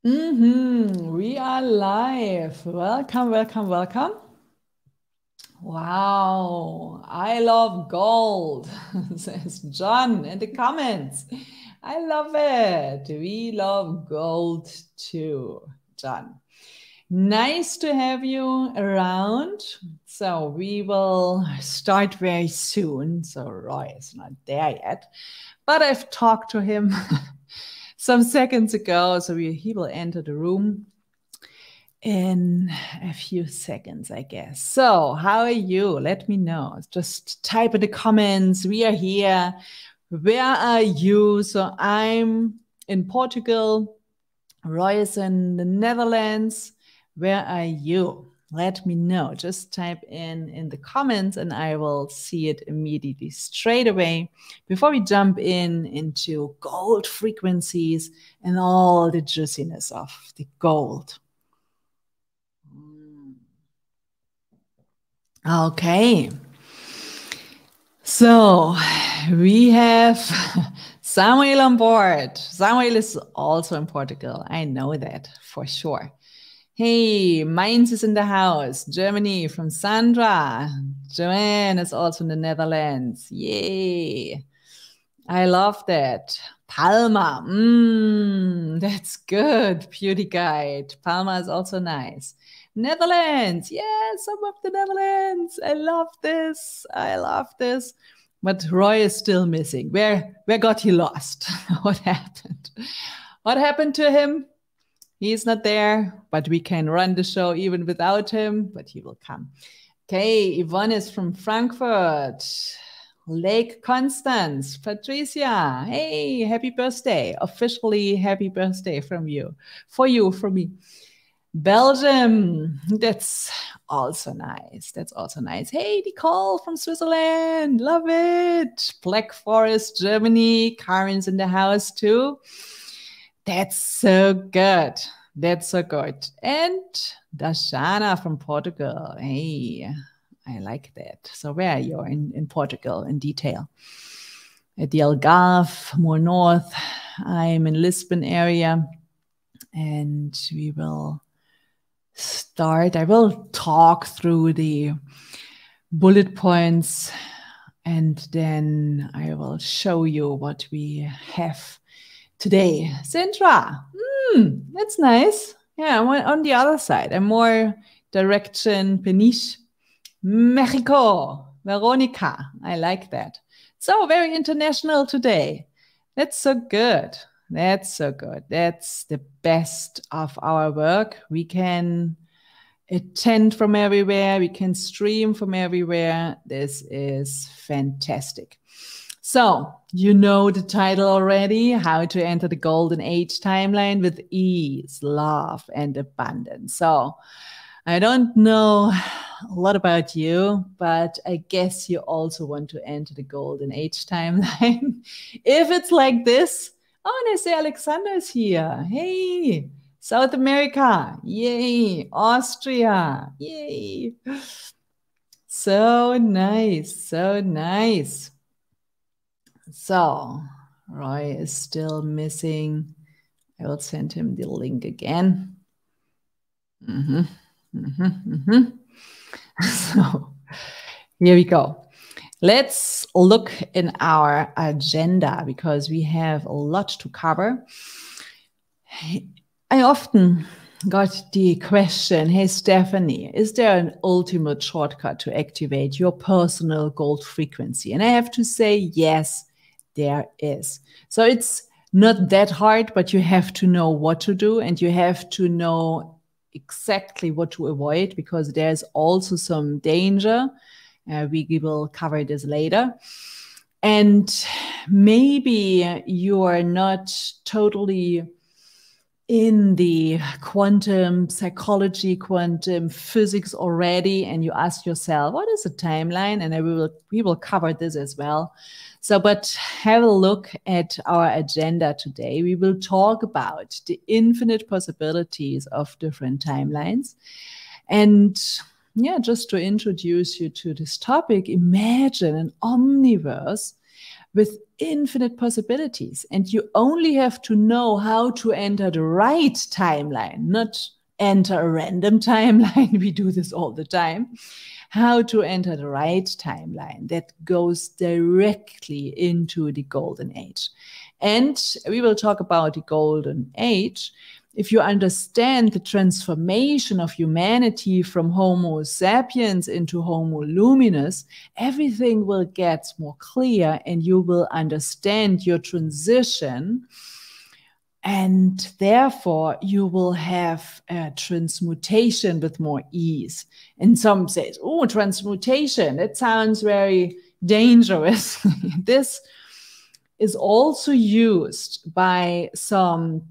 We are live. Welcome, welcome, welcome. Wow, I love gold, says John in the comments. I love it. We love gold too, John. Nice to have you around. So we will start very soon. So Roy is not there yet, but I've talked to him some seconds ago. So he will enter the room in a few seconds, I guess. So, how are you? Let me know. Just type in the comments. We are here. Where are you? So, I'm in Portugal. Roy is in the Netherlands. Where are you? Let me know. Just type in the comments and I will see it immediately straight away before we jump into gold frequencies and all the juiciness of the gold. Okay. So we have Samuel on board. Samuel is also in Portugal. I know that for sure. Hey, Mainz is in the house. Germany from Sandra. Joanne is also in the Netherlands. Yay. I love that. Palma. That's good. Beauty guide. Palma is also nice. Netherlands. Yes, some of the Netherlands. I love this. I love this. But Roy is still missing. Where got he lost? What happened? What happened to him? He's not there, but we can run the show even without him, but he will come. Okay, Yvonne is from Frankfurt. Lake Constance, Patricia. Hey, happy birthday. Officially happy birthday from you. For me. Belgium, that's also nice. That's also nice. Hey, Nicole from Switzerland, love it. Black Forest, Germany, Karen's in the house too. That's so good. That's so good. And Dashana from Portugal. Hey, I like that. So where are you in Portugal in detail? At the Algarve, more north. I'm in Lisbon area. And we will start. I will talk through the bullet points and then I will show you what we have today. Sintra, that's nice. Yeah, I'm on the other side. I'm more direction Peniche, Mexico, Veronica. I like that. So very international today. That's so good. That's so good. That's the best of our work. We can attend from everywhere. We can stream from everywhere. This is fantastic. So, you know the title already, How to Enter the Golden Age Timeline with Ease, Love, and Abundance. So, I don't know a lot about you, but I guess you also want to enter the Golden Age Timeline. If it's like this, oh, and I say Alexander is here. Hey, South America. Yay. Austria. Yay. So nice. So nice. So Roy is still missing. I will send him the link again. So here we go. Let's look in our agenda because we have a lot to cover. I often got the question, hey, Stefanie, is there an ultimate shortcut to activate your personal gold frequency? And I have to say, yes, there is. So it's not that hard, but you have to know what to do and you have to know exactly what to avoid because there's also some danger. We will cover this later. And maybe you are not totally in the quantum psychology, quantum physics already, and you ask yourself, what is a timeline? And we will cover this as well. So, but have a look at our agenda today. We will talk about the infinite possibilities of different timelines. And yeah, just to introduce you to this topic, imagine an omniverse with infinite possibilities. And you only have to know how to enter the right timeline, not enter a random timeline. We do this all the time. How to enter the right timeline that goes directly into the golden age. And we will talk about the golden age. If you understand the transformation of humanity from Homo Sapiens into Homo Luminous, everything will get more clear and you will understand your transition. And therefore, you will have a transmutation with more ease. And some say, oh, transmutation, that sounds very dangerous. This is also used by some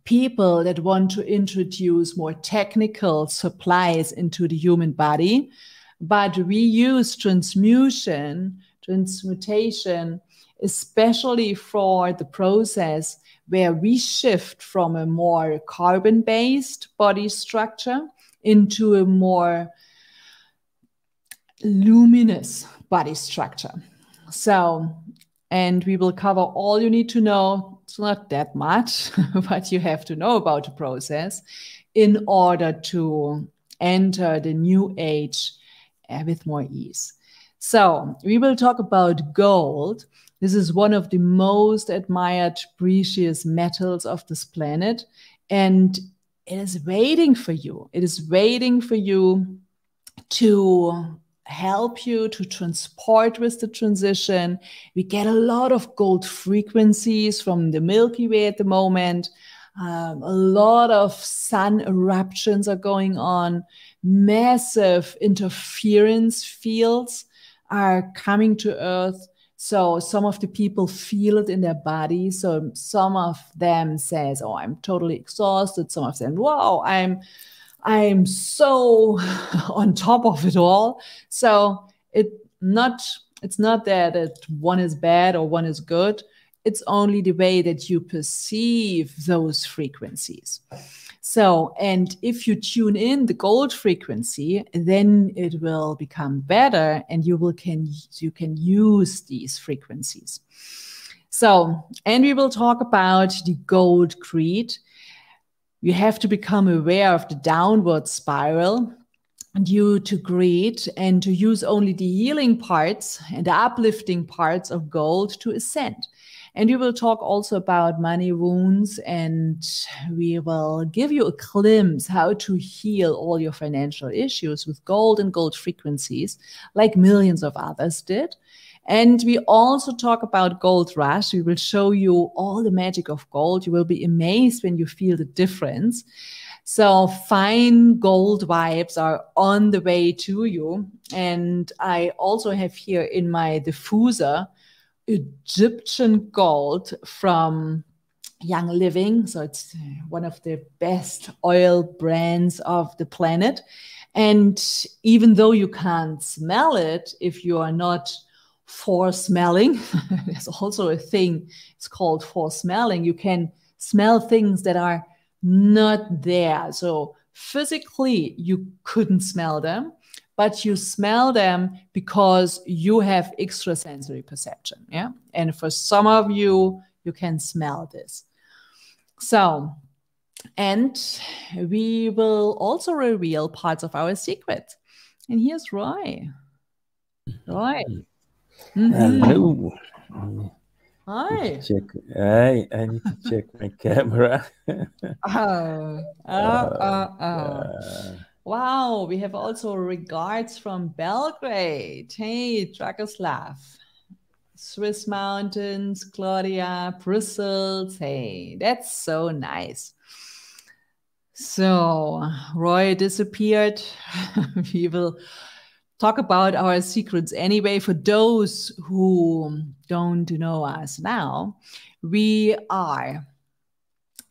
people that want to introduce more technical supplies into the human body. But we use transmutation, especially for the process where we shift from a more carbon-based body structure into a more luminous body structure. So, and we will cover all you need to know. It's not that much, but you have to know about the process in order to enter the new age with more ease. So we will talk about gold. This is one of the most admired precious metals of this planet. And it is waiting for you. It is waiting for you to help you to transport with the transition. We get a lot of gold frequencies from the Milky Way at the moment. A lot of sun eruptions are going on. Massive interference fields are coming to Earth. So some of the people feel it in their body. So some of them says, oh, I'm totally exhausted. Some of them, wow, I'm so on top of it all. So it's not that one is bad or one is good. It's only the way that you perceive those frequencies. So, and if you tune in the gold frequency, then it will become better and you can use these frequencies. So, and we will talk about the gold greed. You have to become aware of the downward spiral due to greed and to use only the healing parts and the uplifting parts of gold to ascend. And we will talk also about money wounds, and we will give you a glimpse how to heal all your financial issues with gold and gold frequencies, like millions of others did. And we also talk about gold rush. We will show you all the magic of gold. You will be amazed when you feel the difference. So fine gold vibes are on the way to you. And I also have here in my diffuser Egyptian gold from Young Living. So it's one of the best oil brands of the planet. And even though you can't smell it, if you are not for smelling, there's also a thing, it's called for smelling. You can smell things that are not there. So physically, you couldn't smell them, but you smell them because you have extrasensory perception. Yeah. And for some of you, you can smell this. So, and we will also reveal parts of our secret. And here's Roy. Roy. Hello. Hi. I need to check my camera. Wow, we have also regards from Belgrade. Hey, Dragoslav. Swiss mountains, Claudia, Brussels. Hey, that's so nice. So Roy disappeared. We will talk about our secrets anyway. For those who don't know us now, we are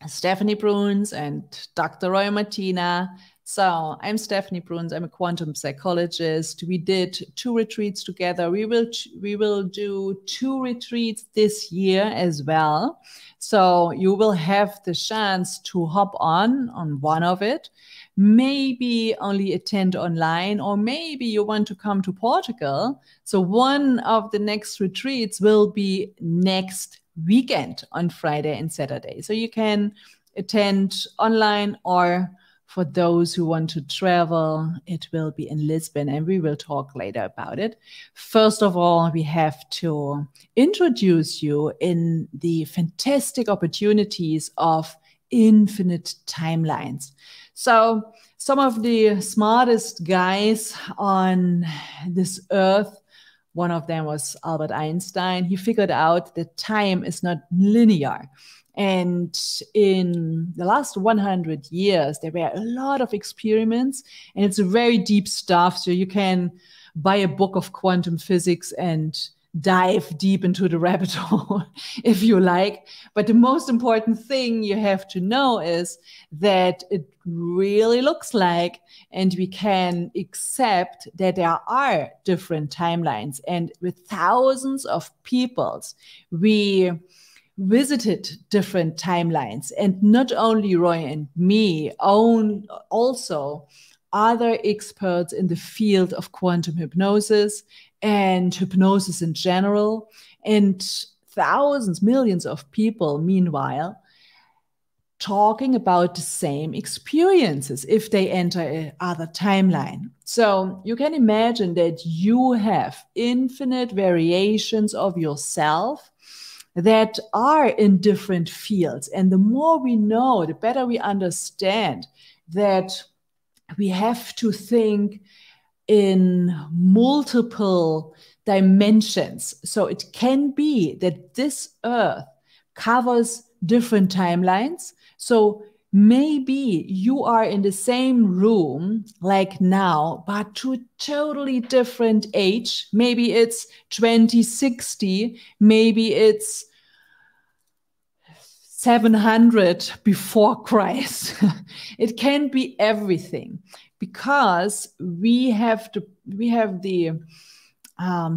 Stefanie Bruns and Dr. Roy Martina. So I'm Stefanie Bruns. I'm a quantum psychologist. We did 2 retreats together. We will do 2 retreats this year as well. So you will have the chance to hop on one of it. Maybe only attend online, or maybe you want to come to Portugal. So one of the next retreats will be next weekend on Friday and Saturday. So you can attend online, or for those who want to travel, it will be in Lisbon, and we will talk later about it. First of all, we have to introduce you in the fantastic opportunities of infinite timelines. So some of the smartest guys on this earth, one of them was Albert Einstein, he figured out that time is not linear. And in the last 100 years, there were a lot of experiments, and it's a very deep stuff. So you can buy a book of quantum physics and dive deep into the rabbit hole if you like. But the most important thing you have to know is that it really looks like, and we can accept that there are different timelines. And with thousands of peoples, we visited different timelines. And not only Roy and me, also other experts in the field of quantum hypnosis and hypnosis in general, and thousands, millions of people, meanwhile, talking about the same experiences if they enter another timeline. So you can imagine that you have infinite variations of yourself that are in different fields. And the more we know, the better we understand that we have to think in multiple dimensions. So it can be that this earth covers different timelines. So maybe you are in the same room like now, but to a totally different age. Maybe it's 2060, maybe it's 700 before Christ. It can be everything, because we have the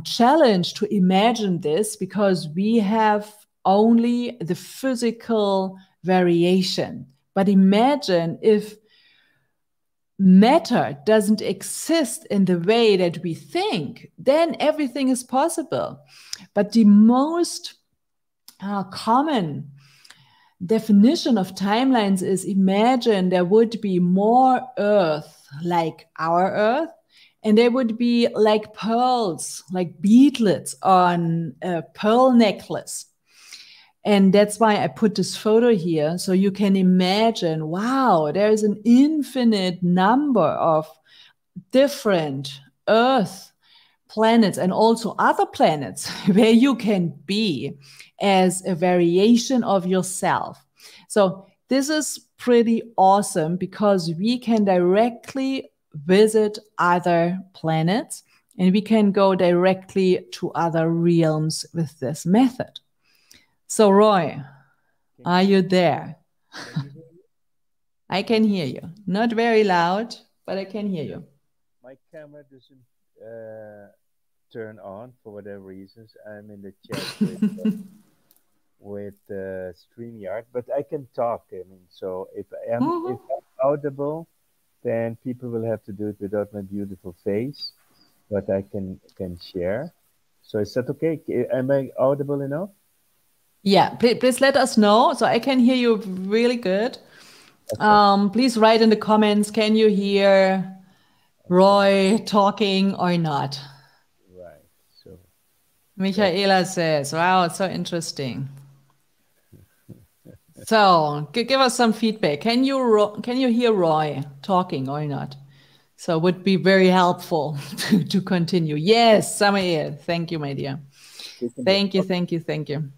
challenge to imagine this, because we have only the physical variation. But imagine if matter doesn't exist in the way that we think, then everything is possible. But the most common definition of timelines is, imagine there would be more Earth like our Earth, and there would be like pearls, like beadlets on a pearl necklace. And that's why I put this photo here, so you can imagine, wow, there's an infinite number of different Earth planets and also other planets where you can be as a variation of yourself. So this is pretty awesome, because we can directly visit other planets, and we can go directly to other realms with this method. So Roy, are you there? Can you hear me? I can hear you. Not very loud, but I can hear you. My camera doesn't turn on for whatever reasons. I'm in the chat with StreamYard, but I can talk. I mean, so if I'm audible, then people will have to do it without my beautiful face, but I can share. So is that okay? Am I audible enough? Yeah, please let us know. So I can hear you really good. Okay. Please write in the comments, can you hear Roy talking or not? Right. So Michaela says, wow, it's so interesting. So give us some feedback. Can you hear Roy talking or not? So it would be very helpful to continue. Yes, Samael. Thank you, my dear. Thank you.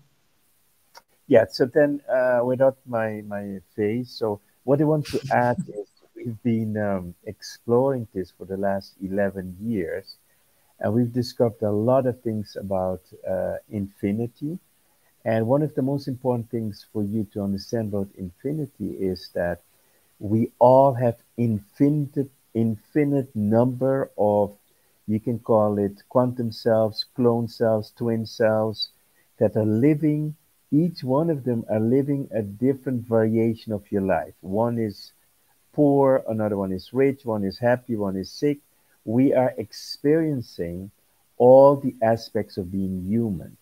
Yeah, so then without my face, so what I want to add is we've been exploring this for the last 11 years, and we've discovered a lot of things about infinity. And one of the most important things for you to understand about infinity is that we all have infinite number of, you can call it quantum selves, clone selves, twin selves, that are living. Each one of them are living a different variation of your life. One is poor, another one is rich, one is happy, one is sick. We are experiencing all the aspects of being human.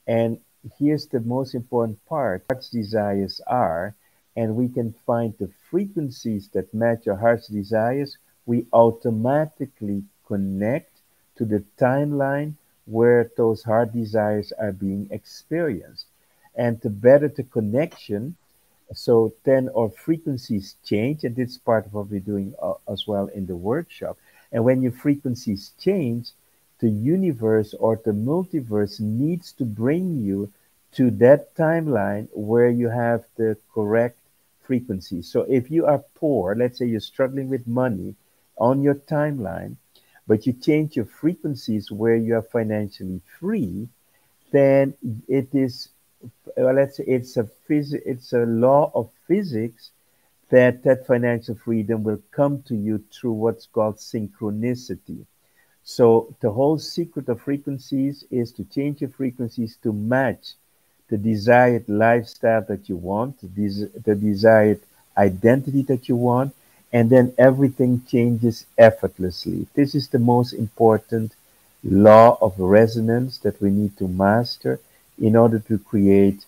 And here's the most important part: heart's desires are, and we can find the frequencies that match our heart's desires. We automatically connect to the timeline where those heart desires are being experienced. And to better the connection, so then our frequencies change, and it's part of what we're doing as well in the workshop. And when your frequencies change, the universe or the multiverse needs to bring you to that timeline where you have the correct frequency. So if you are poor, let's say you're struggling with money on your timeline, but you change your frequencies where you are financially free, then it is, well, let's say it's a law of physics that that financial freedom will come to you through what's called synchronicity. So the whole secret of frequencies is to change your frequencies to match the desired lifestyle that you want, the desired identity that you want, and then everything changes effortlessly. This is the most important law of resonance that we need to master in order to create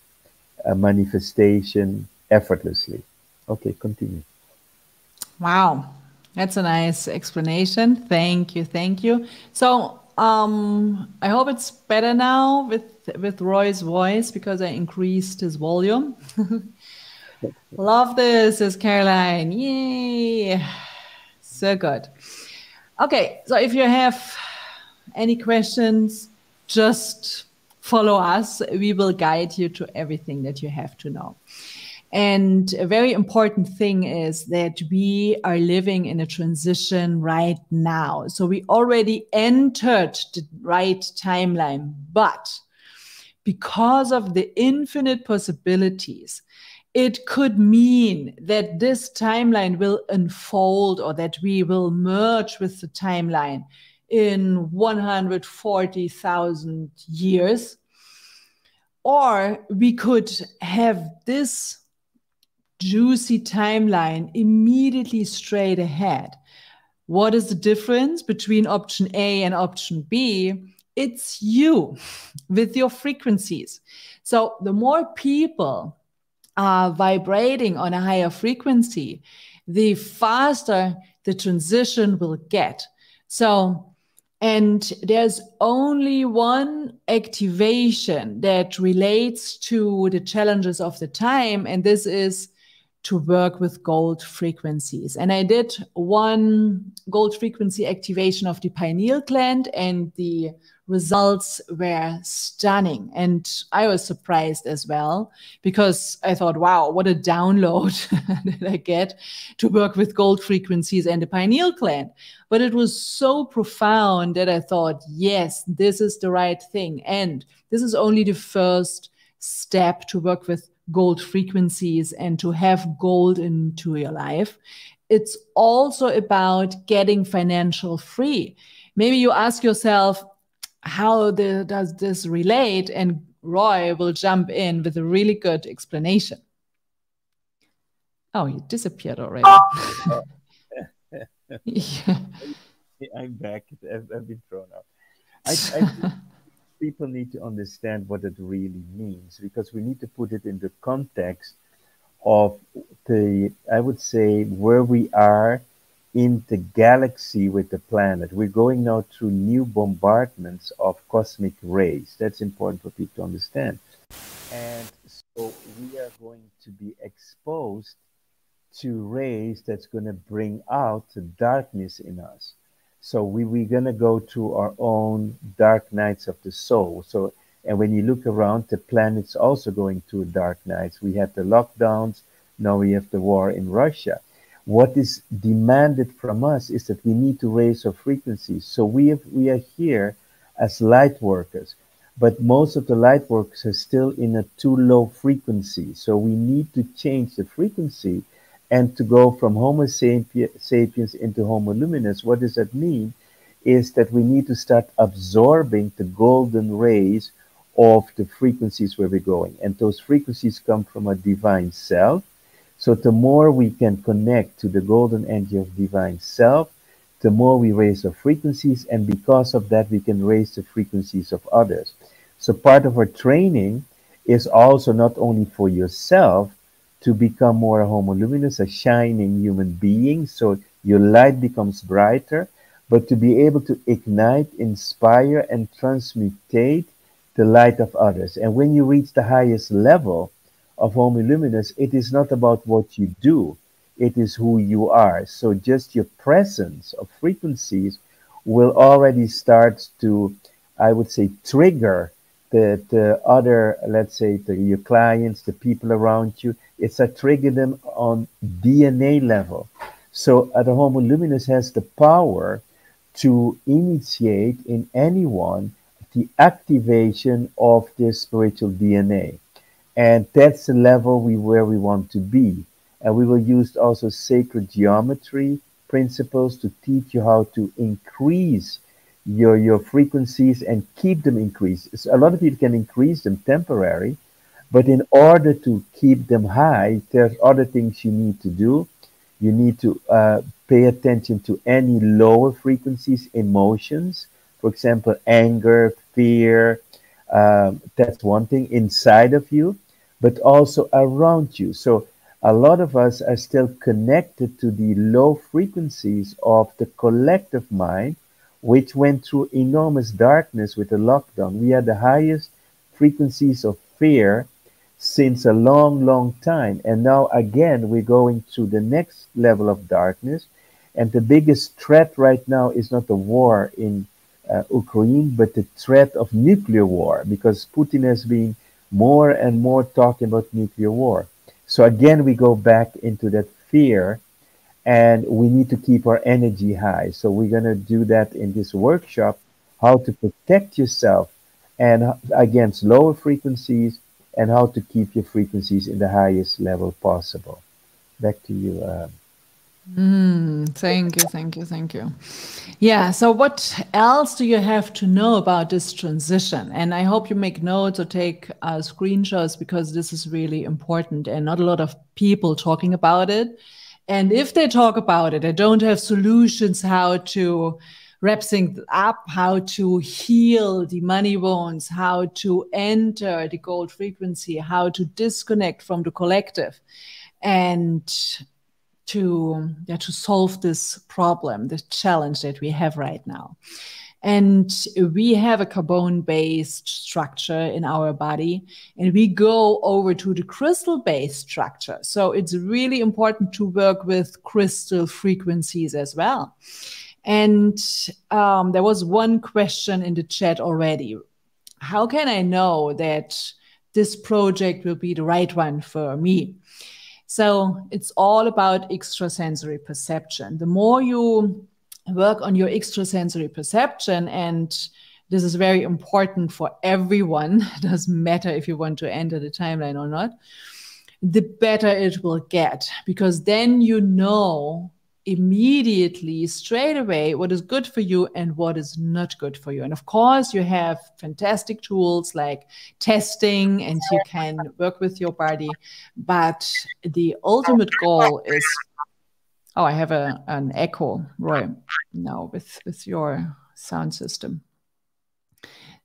a manifestation effortlessly. Okay, continue. Wow, that's a nice explanation. Thank you, thank you. So I hope it's better now with Roy's voice because I increased his volume. Love this, says Caroline. Yay! So good. Okay, so if you have any questions, just follow us. We will guide you to everything that you have to know. And a very important thing is that we are living in a transition right now. So we already entered the right timeline, but because of the infinite possibilities, it could mean that this timeline will unfold or that we will merge with the timeline in 140,000 years. Or we could have this juicy timeline immediately straight ahead. What is the difference between option A and option B? It's you with your frequencies. So the more people are vibrating on a higher frequency, the faster the transition will get. So, and there's only one activation that relates to the challenges of the time, and this is to work with gold frequencies. And I did one gold frequency activation of the pineal gland, and the results were stunning. And I was surprised as well, because I thought, wow, what a download that I get to work with gold frequencies and the pineal gland. But it was so profound that I thought, yes, this is the right thing. And this is only the first step to work with gold frequencies and to have gold into your life. It's also about getting financial free. Maybe you ask yourself, how does this relate? And Roy will jump in with a really good explanation. Oh, he disappeared already. Yeah. I'm back. I've been thrown out. I people need to understand what it really means, because we need to put it in the context of the, I would say, where we are in the galaxy with the planet. We're going now through new bombardments of cosmic rays. That's important for people to understand. And so we are going to be exposed to rays that's going to bring out the darkness in us. So we're going to go through our own dark nights of the soul. So, and when you look around, the planet's also going through dark nights. We had the lockdowns. Now we have the war in Russia. What is demanded from us is that we need to raise our frequencies. So we are here as light workers. but most of the light workers are still in a too low frequency. So we need to change the frequency and to go from Homo sapiens into Homo luminous. What does that mean? Is that we need to start absorbing the golden rays of the frequencies where we're going. And those frequencies come from a divine self. So the more we can connect to the golden energy of divine self, the more we raise our frequencies, and because of that, we can raise the frequencies of others. So part of our training is also not only for yourself to become more a Homo Luminous, a shining human being, so your light becomes brighter, but to be able to ignite, inspire, and transmutate the light of others. And when you reach the highest level of Homo Luminous, it is not about what you do, it is who you are. So just your presence of frequencies will already start to, I would say, trigger the other, let's say, your clients, the people around you. It's a trigger them on DNA level. So the Homo Luminous has the power to initiate in anyone the activation of their spiritual DNA. And that's the level where we want to be. And we will use also sacred geometry principles to teach you how to increase your frequencies and keep them increased. So a lot of people can increase them temporary, but in order to keep them high, there's other things you need to do. You need to pay attention to any lower frequencies, emotions, for example, anger, fear. That's one thing inside of you, but also around you. So a lot of us are still connected to the low frequencies of the collective mind, which went through enormous darkness with the lockdown. We had the highest frequencies of fear since a long, long time. And now again, we're going through the next level of darkness. And the biggest threat right now is not the war in Ukraine, but the threat of nuclear war, because Putin has been more and more talking about nuclear war. So again, we go back into that fear, and we need to keep our energy high. So we're going to do that in this workshop, how to protect yourself and against lower frequencies, and how to keep your frequencies in the highest level possible. Back to you. Thank you, thank you, thank you. Yeah, so what else do you have to know about this transition? And I hope you make notes or take screenshots, because this is really important and not a lot of people talking about it. And if they talk about it, they don't have solutions how to wrap things up, how to heal the money wounds, how to enter the gold frequency, how to disconnect from the collective, and to solve this problem, the challenge that we have right now. And we have a carbon-based structure in our body, and we go over to the crystal-based structure. So it's really important to work with crystal frequencies as well. And there was one question in the chat already. How can I know that this project will be the right one for me? So it's all about extrasensory perception. The more you work on your extrasensory perception, and this is very important for everyone, it doesn't matter if you want to enter the timeline or not, the better it will get, because then you know immediately, straight away, what is good for you and what is not good for you. And of course, you have fantastic tools like testing, and you can work with your body. But the ultimate goal is, oh, I have an echo, Roy, now with your sound system.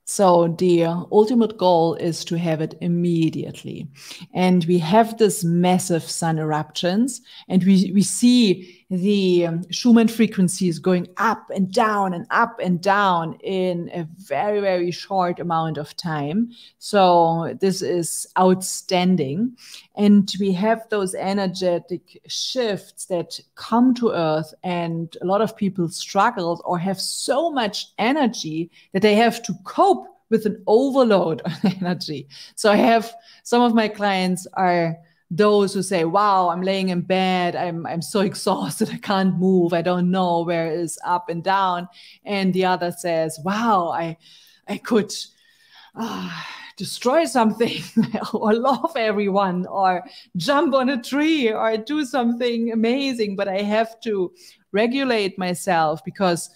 So the ultimate goal is to have it immediately. And we have this massive sun eruptions, and we see the Schumann frequencies going up and down and up and down in a very, very short amount of time. So this is outstanding. And we have those energetic shifts that come to Earth, and a lot of people struggle or have so much energy that they have to cope with an overload of energy. So I have some of my clients are those who say, wow, I'm laying in bed, I'm so exhausted, I can't move, I don't know where is up and down. And the other says, wow, I could destroy something or love everyone or jump on a tree or do something amazing, but I have to regulate myself, because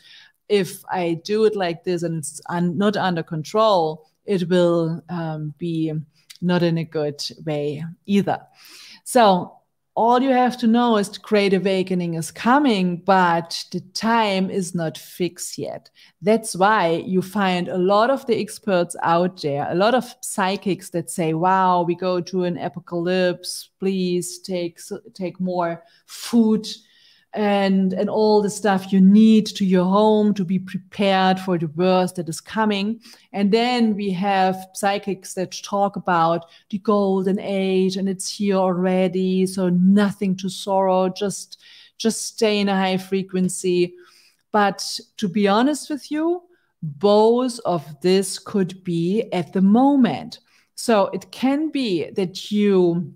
if I do it like this and it's not under control, it will be not in a good way either. So all you have to know is the great awakening is coming, but the time is not fixed yet. That's why you find a lot of the experts out there, a lot of psychics that say, wow, we go to an apocalypse, please take more food and all the stuff you need to your home to be prepared for the worst that is coming. And then we have psychics that talk about the golden age and it's here already, so nothing to sorrow, just stay in a high frequency. But to be honest with you, both of this could be at the moment. So it can be that you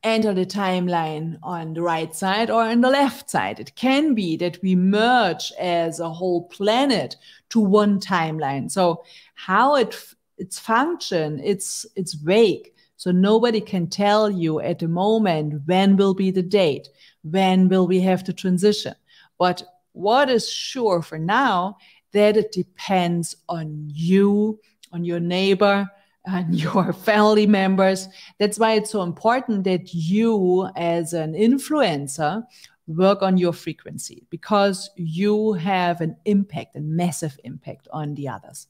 enter the timeline on the right side or on the left side. It can be that we merge as a whole planet to one timeline. So how its function, it's vague. So nobody can tell you at the moment when will be the date, when will we have to transition. But what is sure for now, that it depends on you, on your neighbor, and your family members. That's why it's so important that you, as an influencer, work on your frequency, because you have an impact, a massive impact on the others.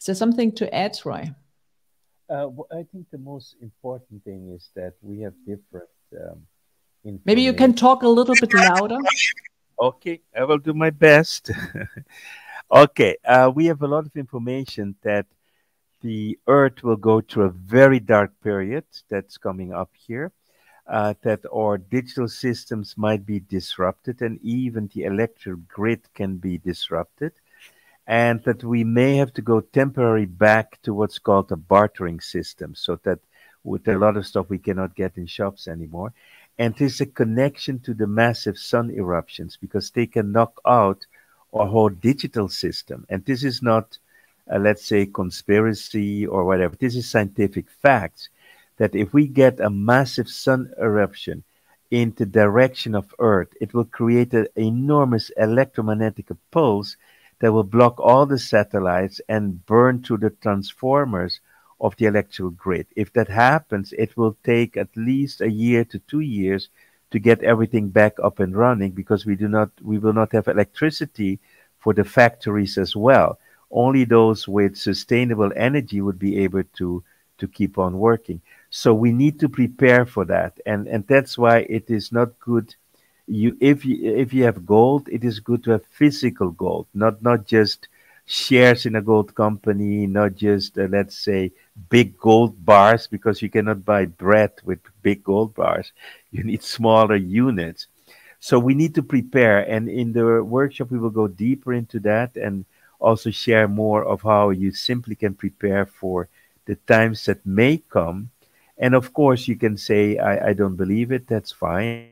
Is there something to add, Roy? I think the most important thing is that we have different Maybe you can talk a little bit louder. Okay, I will do my best. Okay, we have a lot of information that the Earth will go through a very dark period that's coming up here, that our digital systems might be disrupted and even the electrical grid can be disrupted, and that we may have to go temporarily back to what's called a bartering system, so that with a lot of stuff we cannot get in shops anymore. And there's a connection to the massive sun eruptions because they can knock out our whole digital system. And this is not let's say conspiracy or whatever. This is scientific facts that if we get a massive sun eruption in the direction of Earth, it will create an enormous electromagnetic pulse that will block all the satellites and burn through the transformers of the electrical grid. If that happens, it will take at least a year to 2 years to get everything back up and running, because we will not have electricity for the factories as well. Only those with sustainable energy would be able to keep on working. So we need to prepare for that. And that's why it is not good. If you have gold, it is good to have physical gold, not just shares in a gold company, not just, let's say, big gold bars, because you cannot buy bread with big gold bars. You need smaller units. So we need to prepare. And in the workshop, we will go deeper into that and also share more of how you simply can prepare for the times that may come. And of course, you can say, I don't believe it. That's fine.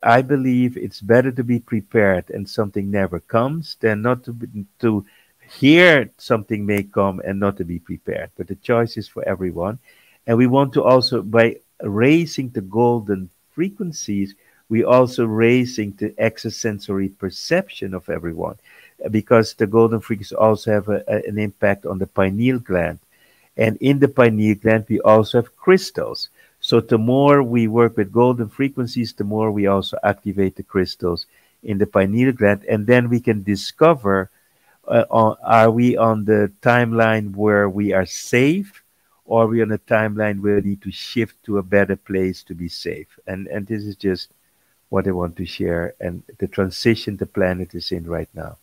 But I believe it's better to be prepared and something never comes than not to hear something may come and not to be prepared. But the choice is for everyone. And we want to also, by raising the golden frequencies, we also raising the extrasensory perception of everyone, because the golden frequencies also have an impact on the pineal gland. And in the pineal gland, we also have crystals. So the more we work with golden frequencies, the more we also activate the crystals in the pineal gland. And then we can discover, are we on the timeline where we are safe, or are we on a timeline where we need to shift to a better place to be safe? And this is just what I want to share, and the transition the planet is in right now.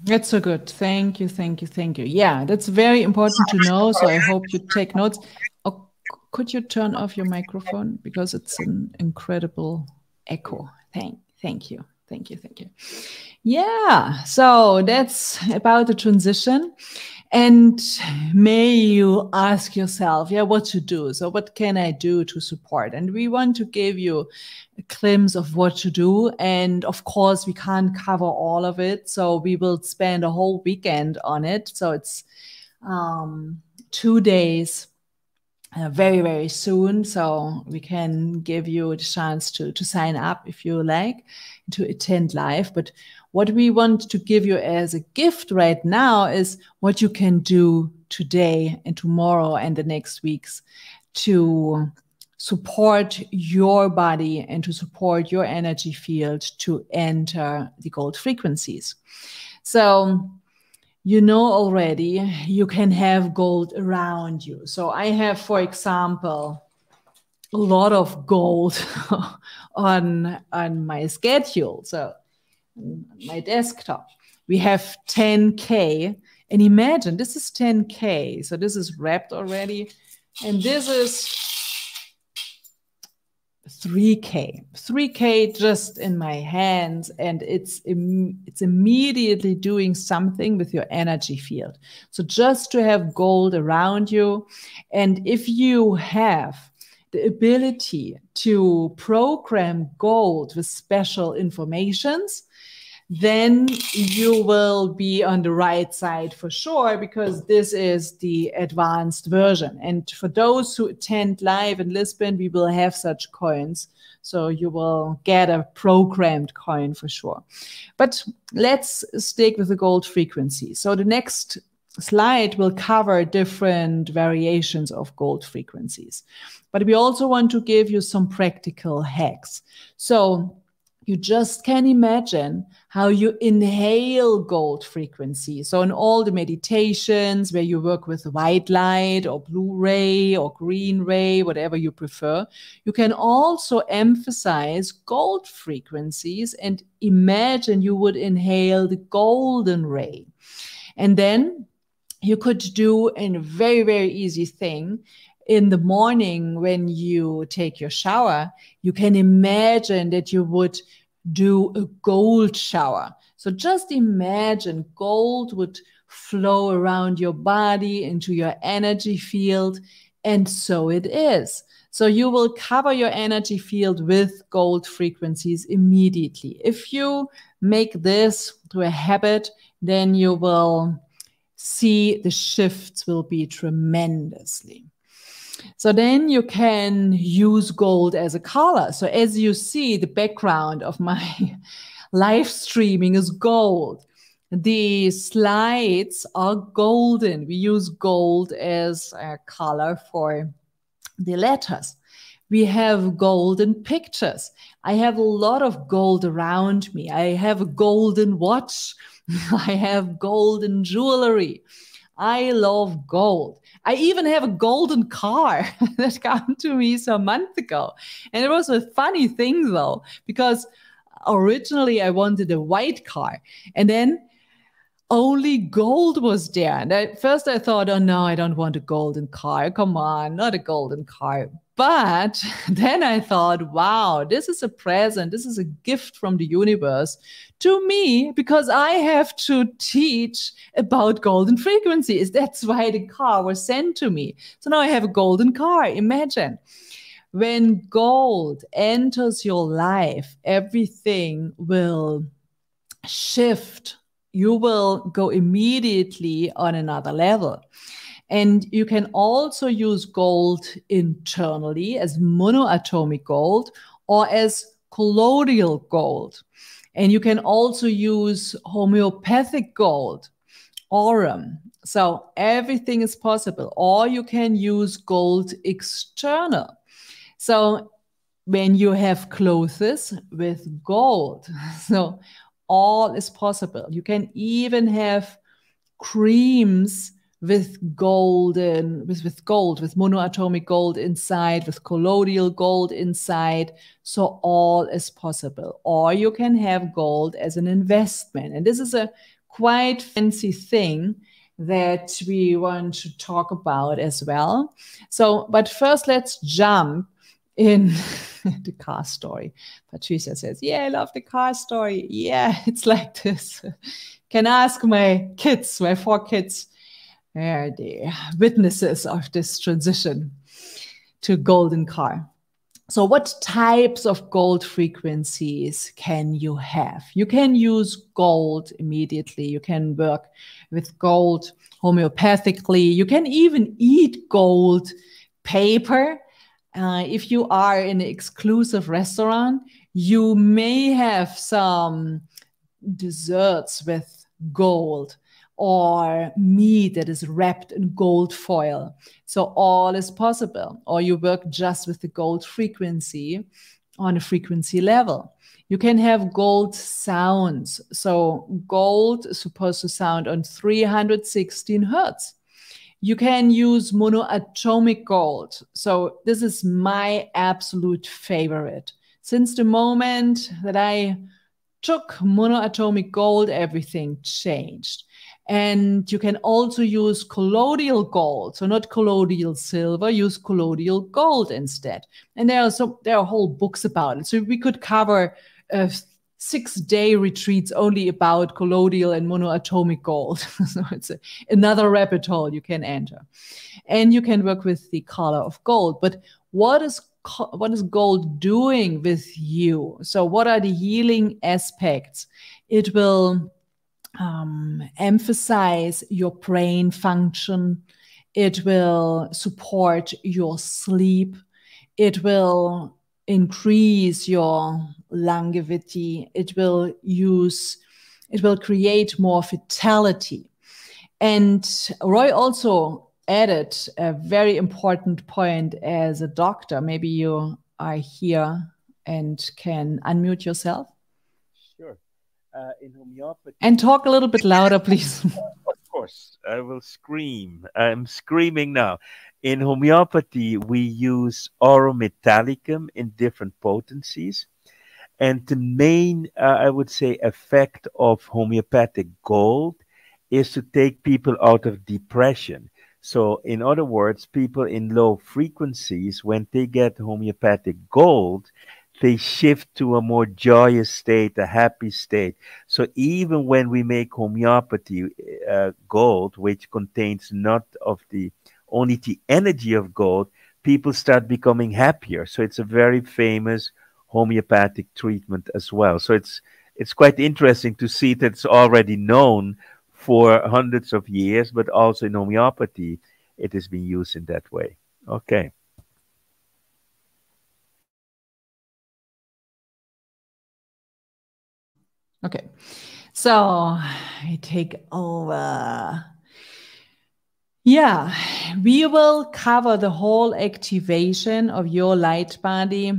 That's so good. Thank you, thank you, thank you. Yeah, that's very important to know. So I hope you take notes. Oh, could you turn off your microphone, because it's an incredible echo? Thank you. Thank you. Yeah, so that's about the transition. And may you ask yourself, yeah, what to do? So what can I do to support? And we want to give you a glimpse of what to do. And of course, we can't cover all of it. So we will spend a whole weekend on it. So it's 2 days. Very, very soon. So we can give you the chance to sign up if you like, to attend live. But what we want to give you as a gift right now is what you can do today and tomorrow and the next weeks to support your body and to support your energy field to enter the gold frequencies. So you know already you can have gold around you. So I have, for example, a lot of gold on my schedule. So on my desktop, we have 10K. And imagine, this is 10K. So this is wrapped already. And this is 3K just in my hands, and it's immediately doing something with your energy field. So just to have gold around you, and if you have the ability to program gold with special informations, then you will be on the right side for sure, because this is the advanced version. And for those who attend live in Lisbon, we will have such coins. So you will get a programmed coin for sure. But let's stick with the gold frequency. So the next slide will cover different variations of gold frequencies. But we also want to give you some practical hacks. So you just can imagine how you inhale gold frequency. So in all the meditations where you work with white light or blue ray or green ray, whatever you prefer, you can also emphasize gold frequencies and imagine you would inhale the golden ray. And then you could do a very, very easy thing. In the morning, when you take your shower, you can imagine that you would do a gold shower. So just imagine gold would flow around your body into your energy field. And so it is. So you will cover your energy field with gold frequencies immediately. If you make this to a habit, then you will see the shifts will be tremendously. So then you can use gold as a color. So as you see, the background of my live streaming is gold. The slides are golden. We use gold as a color for the letters. We have golden pictures. I have a lot of gold around me. I have a golden watch. I have golden jewelry. I love gold. I even have a golden car that came to me some month ago. And it was a funny thing though, because originally I wanted a white car, and then only gold was there. And at first I thought, oh no, I don't want a golden car. Come on, not a golden car. But then I thought, wow, this is a present. This is a gift from the universe to me, because I have to teach about golden frequencies. That's why the car was sent to me. So now I have a golden car. Imagine. When gold enters your life, everything will shift. You will go immediately on another level. And you can also use gold internally as monoatomic gold or as colloidal gold. And you can also use homeopathic gold, aurum. So everything is possible. Or you can use gold external. So when you have clothes with gold, so all is possible. You can even have creams with golden, with gold, with monoatomic gold inside, with colloidal gold inside. So all is possible. Or you can have gold as an investment. And this is a quite fancy thing that we want to talk about as well. So, but first let's jump in the car story. Patricia says, yeah, I love the car story. Yeah, it's like this. Can ask my kids, my 4 kids. are the witnesses of this transition to golden car. So what types of gold frequencies can you have? You can use gold immediately. You can work with gold homeopathically. You can even eat gold paper. If you are in an exclusive restaurant, you may have some desserts with gold or meat that is wrapped in gold foil. So all is possible. Or you work just with the gold frequency on a frequency level. You can have gold sounds. So gold is supposed to sound on 316 hertz. You can use monoatomic gold. So this is my absolute favorite. Since the moment that I took monoatomic gold, everything changed. And you can also use colloidal gold. So not colloidal silver, use colloidal gold instead. And there are whole books about it. So we could cover 6-day retreats only about colloidal and monoatomic gold. So it's another rabbit hole you can enter. And you can work with the color of gold. But what is gold doing with you? So what are the healing aspects? It will emphasize your brain function. It will support your sleep. It will increase your longevity. It will create more vitality. And Roy also added a very important point as a doctor. Maybe you are here and can unmute yourself. Sure. In homeopathy. And talk a little bit louder, please. Of course, I will scream. I'm screaming now. In homeopathy, we use orometallicum in different potencies. And the main, I would say, effect of homeopathic gold is to take people out of depression. So, in other words, people in low frequencies, when they get homeopathic gold, they shift to a more joyous state, a happy state. So even when we make homeopathy gold, which contains not of the only the energy of gold, people start becoming happier. So it's a very famous homeopathic treatment as well. So it's quite interesting to see that it's already known for hundreds of years, but also in homeopathy, it has been used in that way. Okay. Okay, so I take over. Yeah, we will cover the whole activation of your light body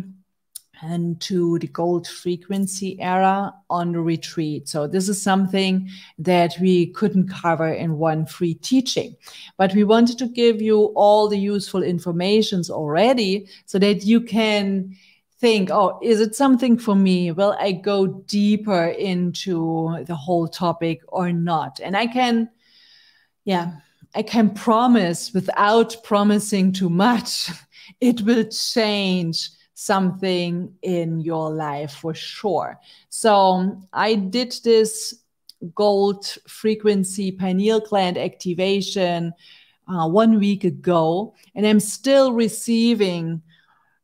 and to the gold frequency era on the retreat. So this is something that we couldn't cover in one free teaching, but we wanted to give you all the useful informations already so that you can think, oh, is it something for me? Will I go deeper into the whole topic or not? And I can promise without promising too much, it will change something in your life for sure. So I did this gold frequency pineal gland activation 1 week ago, and I'm still receiving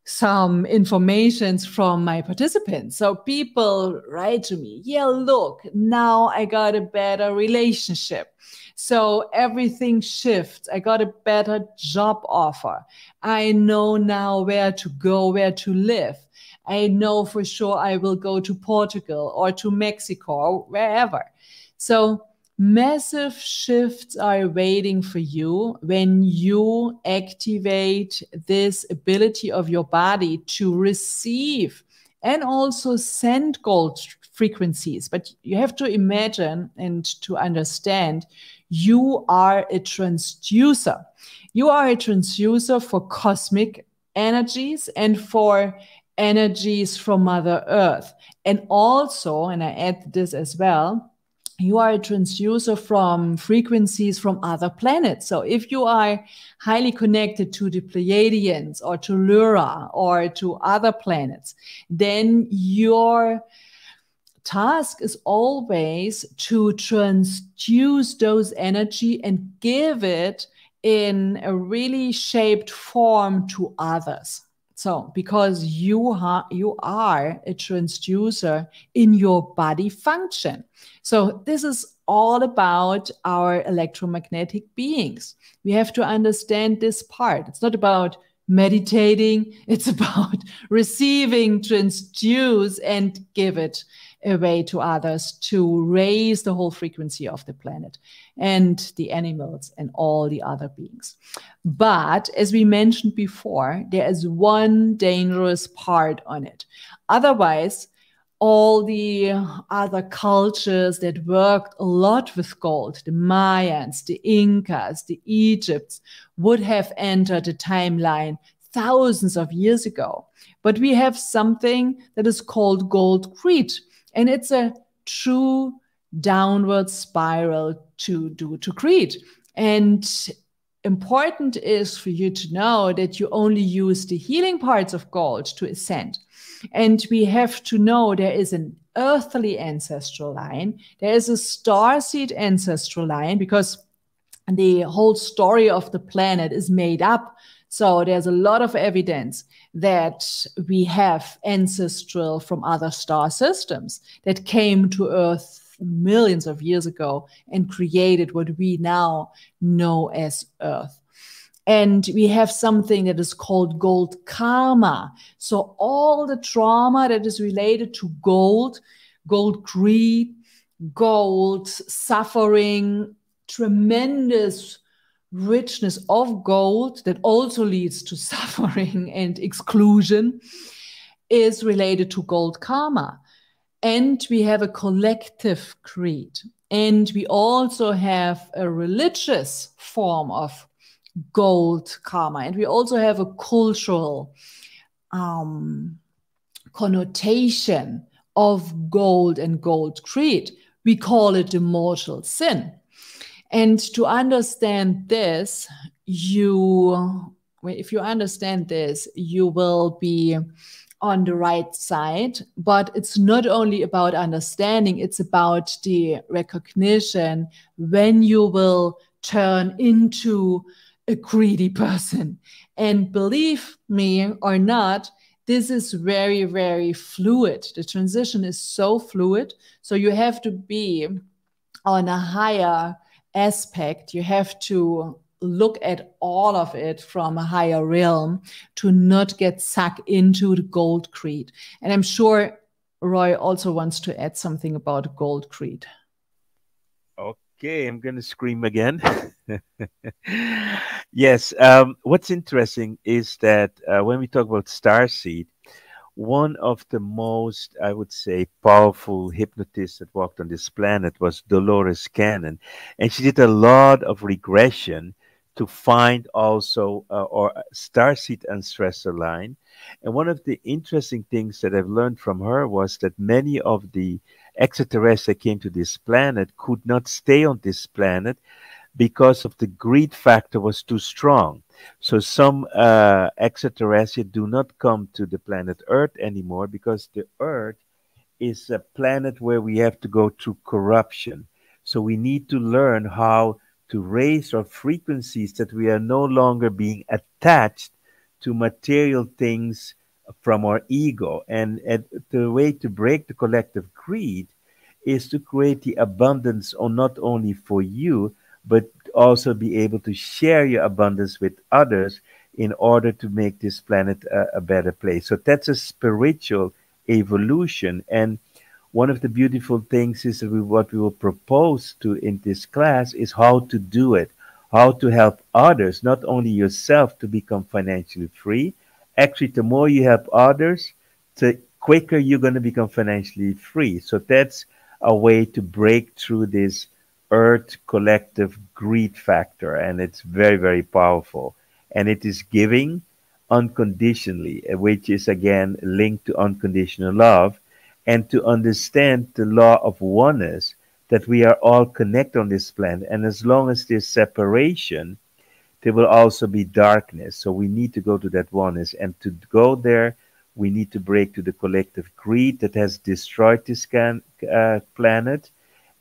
some informations from my participants. So people write to me, yeah, look, now I got a better relationship. So everything shifts. I got a better job offer. I know now where to go, where to live. I know for sure I will go to Portugal or to Mexico or wherever. So massive shifts are waiting for you when you activate this ability of your body to receive and also send gold frequencies. But you have to imagine and to understand you are a transducer. You are a transducer for cosmic energies and for energies from Mother Earth. And also, and I add this as well, you are a transducer from frequencies from other planets. So if you are highly connected to the Pleiadians or to Lyra or to other planets, then your task is always to transduce those energy and give it in a really shaped form to others. So, because you are a transducer in your body function. So, this is all about our electromagnetic beings. We have to understand this part. It's not about meditating, it's about receiving, transduce, and give it away to others to raise the whole frequency of the planet and the animals and all the other beings. But as we mentioned before, there is one dangerous part on it. Otherwise, all the other cultures that worked a lot with gold, the Mayans, the Incas, the Egypts, would have entered the timeline thousands of years ago. But we have something that is called gold greed, and it's a true downward spiral to greed. And important is for you to know that you only use the healing parts of gold to ascend. And we have to know there is an earthly ancestral line, there is a starseed ancestral line, because the whole story of the planet is made up. So there's a lot of evidence that we have ancestral from other star systems that came to Earth millions of years ago and created what we now know as Earth. And we have something that is called gold karma. So all the trauma that is related to gold, gold greed, gold suffering, tremendous richness of gold that also leads to suffering and exclusion, is related to gold karma. And we have a collective greed. And we also have a religious form of gold karma. And we also have a cultural connotation of gold and gold greed. We call it the mortal sin. And to understand this, if you understand this, you will be on the right side. But it's not only about understanding, it's about the recognition when you will turn into a greedy person. And believe me or not, this is very, very fluid. The transition is so fluid. So you have to be on a higher aspect. You have to look at all of it from a higher realm to not get sucked into the gold greed. And I'm sure Roy also wants to add something about gold greed. Okay, I'm going to scream again. Yes, what's interesting is that when we talk about starseed, one of the most, I would say, powerful hypnotists that walked on this planet was Dolores Cannon. And she did a lot of regression to find also or starseed and stressor line. And one of the interesting things that I've learned from her was that many of the extraterrestrials that came to this planet could not stay on this planet because of the greed factor was too strong. So some extraterrestrials do not come to the planet Earth anymore because the Earth is a planet where we have to go through corruption. So we need to learn how to raise our frequencies that we are no longer being attached to material things from our ego. And the way to break the collective greed is to create the abundance not only for you, but also be able to share your abundance with others in order to make this planet a better place. So that's a spiritual evolution. And one of the beautiful things is that what we will propose to in this class is how to do it, how to help others, not only yourself, to become financially free. Actually, the more you help others, the quicker you're going to become financially free. So that's a way to break through this earth collective greed factor, and it's very, very powerful. And it is giving unconditionally, which is again linked to unconditional love, and to understand the law of oneness, that we are all connected on this planet. And as long as there's separation, there will also be darkness. So we need to go to that oneness, and to go there, We need to break to the collective greed that has destroyed this planet.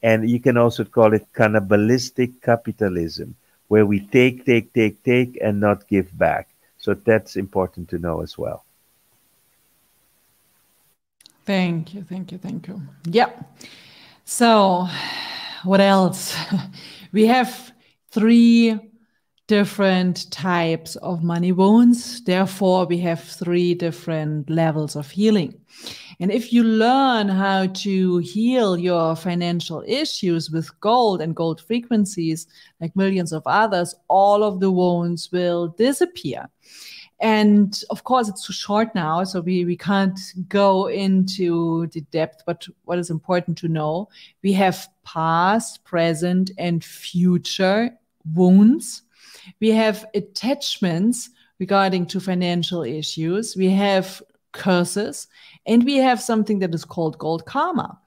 And you can also call it cannibalistic capitalism, where we take, and not give back. So that's important to know as well. Thank you, thank you, thank you. Yeah. So what else? We have 3 different types of money wounds. Therefore, we have 3 different levels of healing. And if you learn how to heal your financial issues with gold and gold frequencies, like millions of others, all of the wounds will disappear. And of course, it's too short now, so we can't go into the depth. But what is important to know, we have past, present, and future wounds. We have attachments regarding to financial issues. We have curses, and we have something that is called gold karma.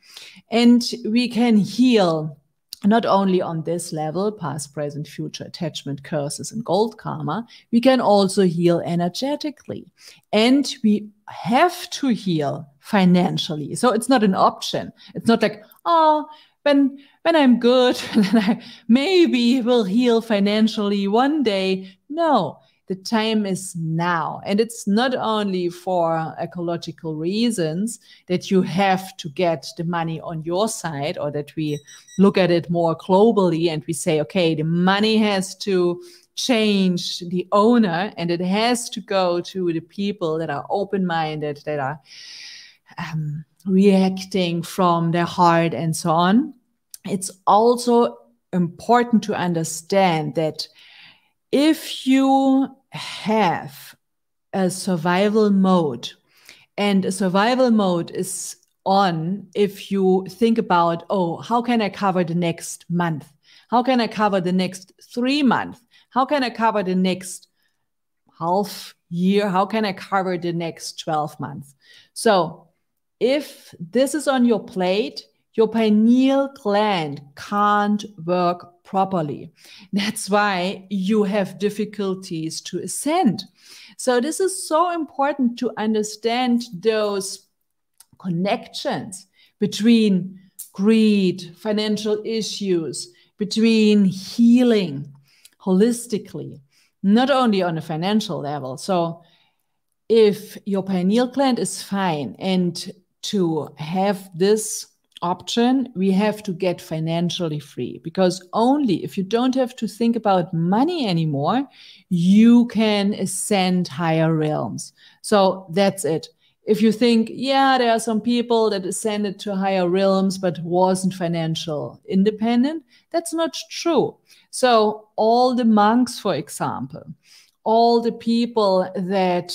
And we can heal not only on this level, past, present, future, attachment, curses, and gold karma, we can also heal energetically. And we have to heal financially. So it's not an option. It's not like, oh, when I'm good, then I maybe will heal financially one day. No, the time is now. And it's not only for ecological reasons that you have to get the money on your side, or that we look at it more globally and we say, okay, the money has to change the owner and it has to go to the people that are open-minded, that are reacting from their heart and so on. It's also important to understand that if you have a survival mode, and a survival mode is on if you think about, oh, how can I cover the next month? How can I cover the next 3 months? How can I cover the next half year? How can I cover the next 12 months? So if this is on your plate, your pineal gland can't work properly. That's why you have difficulties to ascend. So this is so important to understand those connections between greed, financial issues, between healing holistically, not only on a financial level. So if your pineal gland is fine, and to have this option, we have to get financially free, because only if you don't have to think about money anymore, you can ascend higher realms. So that's it. If you think, yeah, there are some people that ascended to higher realms but wasn't financial independent, that's not true. So all the monks, for example, all the people that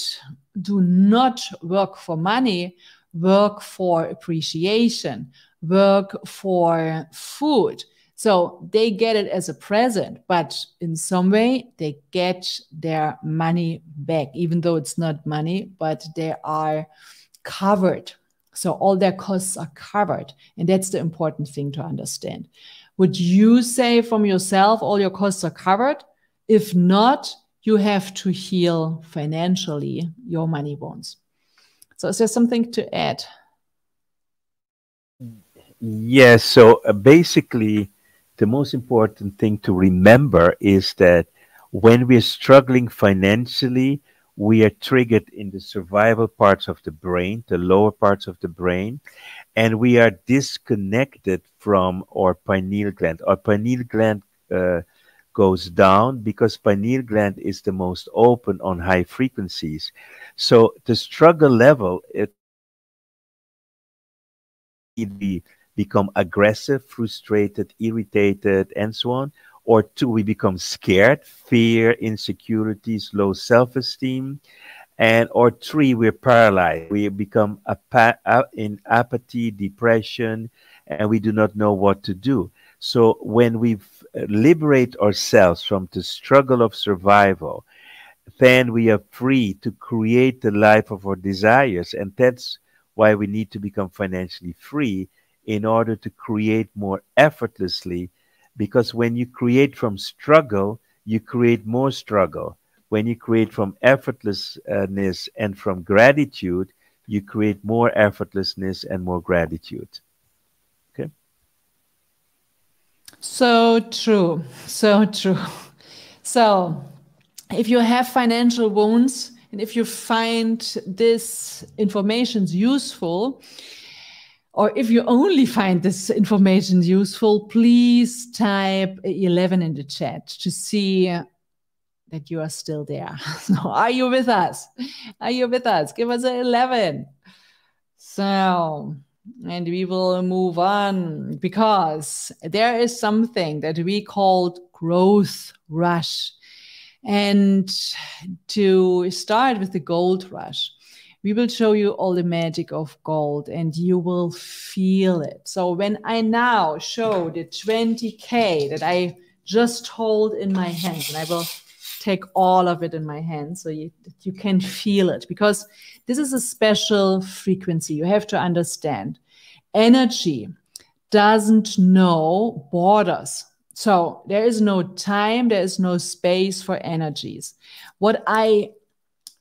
do not work for money, work for appreciation, work for food. So they get it as a present, but in some way they get their money back, even though it's not money, but they are covered. So all their costs are covered. And that's the important thing to understand. Would you say from yourself, all your costs are covered? If not, you have to heal financially your money wounds. So is there something to add? Yes. So basically, the most important thing to remember is that when we're struggling financially, we are triggered in the survival parts of the brain, the lower parts of the brain, and we are disconnected from our pineal gland. Our pineal gland goes down because pineal gland is the most open on high frequencies. So the struggle level, we become aggressive, frustrated, irritated, and so on. Or 2, we become scared, fear, insecurities, low self-esteem. Or 3, we're paralyzed. We become in apathy, depression, and we do not know what to do. So when we liberate ourselves from the struggle of survival, then we are free to create the life of our desires. And that's why we need to become financially free, in order to create more effortlessly. Because when you create from struggle, you create more struggle. When you create from effortlessness and from gratitude, you create more effortlessness and more gratitude. Okay. So true. So true. So if you have financial wounds and if you find this information useful, or if you only find this information useful, please type 11 in the chat to see that you are still there. So are you with us? Are you with us? Give us an 11. So, and we will move on because there is something that we call growth rush. And to start with the gold rush, we will show you all the magic of gold and you will feel it. So when I now show the 20K that I just hold in my hands, and I will take all of it in my hands so you can feel it, because this is a special frequency. You have to understand. Energy doesn't know borders. So there is no time, there is no space for energies. What I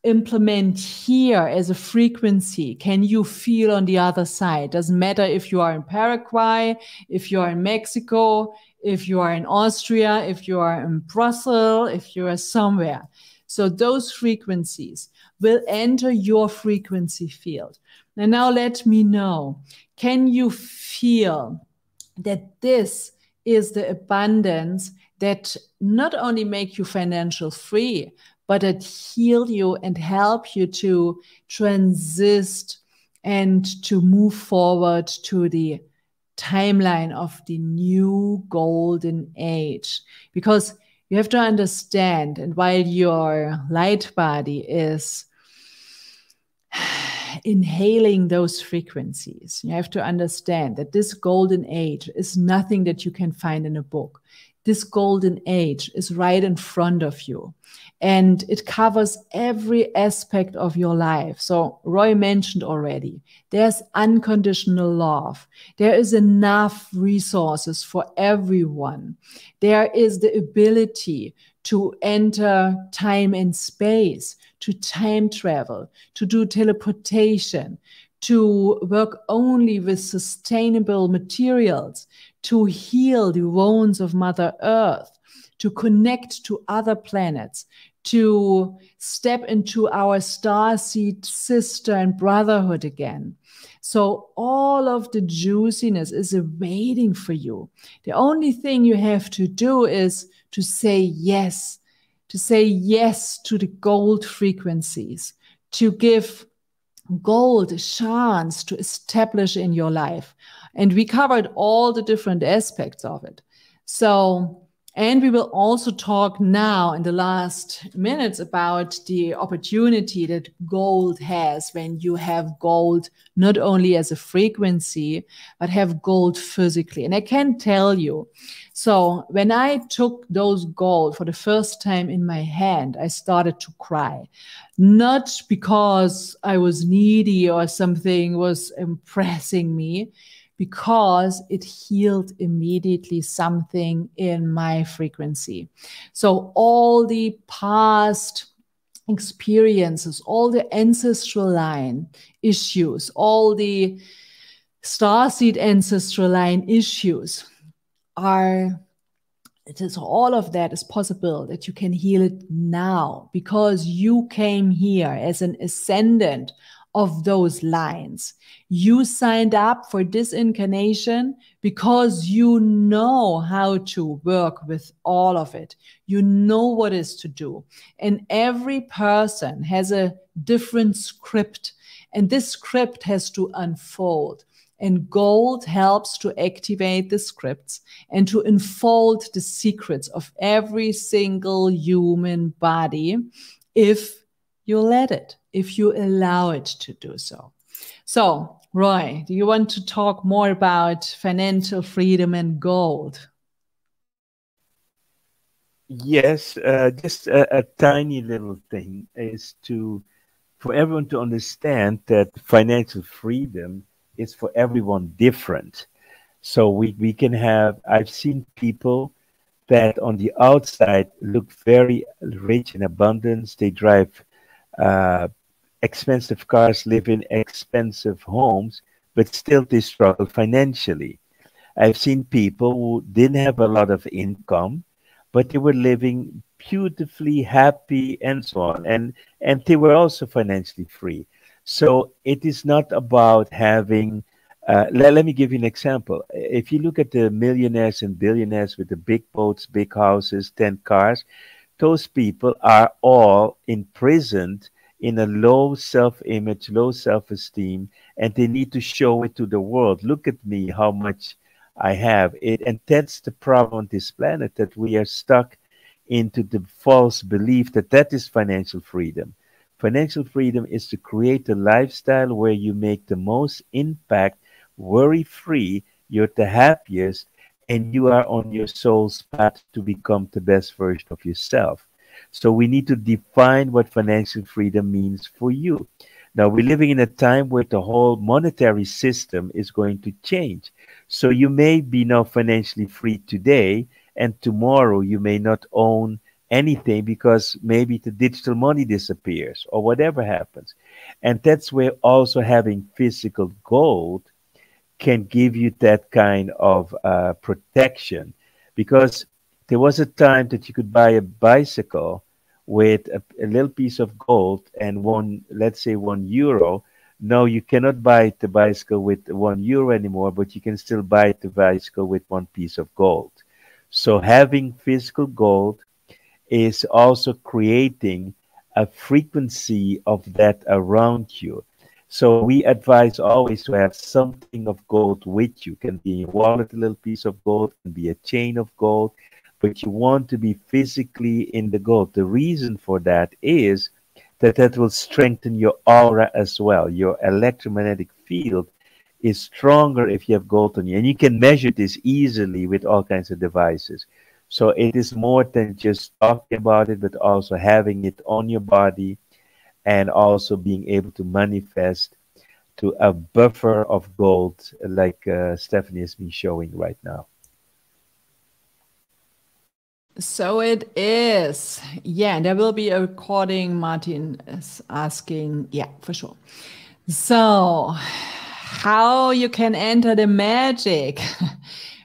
implement here as a frequency, can you feel on the other side? Doesn't matter if you are in Paraguay, if you are in Mexico, if you are in Austria, if you are in Brussels, if you are somewhere. So those frequencies will enter your frequency field. And now let me know, can you feel that this is the abundance that not only make you financial free, but it heal you and help you to transist and to move forward to the timeline of the new golden age? Because you have to understand, and while your light body is inhaling those frequencies, you have to understand that this golden age is nothing that you can find in a book. This golden age is right in front of you, and it covers every aspect of your life. So Roy mentioned already, there's unconditional love. There is enough resources for everyone. There is the ability to enter time and space, to time travel, to do teleportation, to work only with sustainable materials, to heal the wounds of Mother Earth, to connect to other planets, to step into our starseed sister and brotherhood again. So all of the juiciness is waiting for you. The only thing you have to do is to say yes to the gold frequencies, to give gold a chance to establish in your life. And we covered all the different aspects of it. So, and we will also talk now in the last minutes about the opportunity that gold has when you have gold not only as a frequency, but have gold physically. And I can tell you, so when I took those gold for the first time in my hand, I started to cry. Not because I was needy or something was impressing me, because it healed immediately something in my frequency. So all the past experiences, all the ancestral line issues, all the starseed ancestral line issues all of that is possible that you can heal it now, because you came here as an ascendant of those lines. You signed up for this incarnation because you know how to work with all of it. You know what is to do. And every person has a different script, and this script has to unfold. And gold helps to activate the scripts and to unfold the secrets of every single human body if you let it, if you allow it to do so. So, Roy, do you want to talk more about financial freedom and gold? Yes, just a tiny little thing is for everyone to understand that financial freedom is for everyone different. So we can have, I've seen people that on the outside look very rich in abundance. They drive expensive cars, live in expensive homes, but still they struggle financially. I've seen people who didn't have a lot of income, but they were living beautifully happy and so on. And they were also financially free. So it is not about having, let me give you an example. If you look at the millionaires and billionaires with the big boats, big houses, 10 cars, those people are all imprisoned in a low self-image, low self-esteem, and they need to show it to the world. Look at me, how much I have it. And that's the problem on this planet, that we are stuck into the false belief that that is financial freedom. Financial freedom is to create a lifestyle where you make the most impact, worry-free, you're the happiest, and you are on your soul's path to become the best version of yourself. So we need to define what financial freedom means for you. Now, we're living in a time where the whole monetary system is going to change. So you may be now financially free today, and tomorrow you may not own anything because maybe the digital money disappears or whatever happens. And that's where also having physical gold can give you that kind of protection, because there was a time that you could buy a bicycle with a little piece of gold and one, let's say €1. No, you cannot buy the bicycle with €1 anymore, but you can still buy the bicycle with one piece of gold. So having physical gold is also creating a frequency of that around you. So we advise always to have something of gold with you. Can be in your wallet, a little piece of gold, can be a chain of gold, but you want to be physically in the gold. The reason for that is that that will strengthen your aura as well. Your electromagnetic field is stronger if you have gold on you. And you can measure this easily with all kinds of devices. So it is more than just talking about it, but also having it on your body, and also being able to manifest to a buffer of gold like Stefanie has been showing right now. So it is. Yeah, and there will be a recording. Martin is asking. Yeah, for sure. So how you can enter the magic.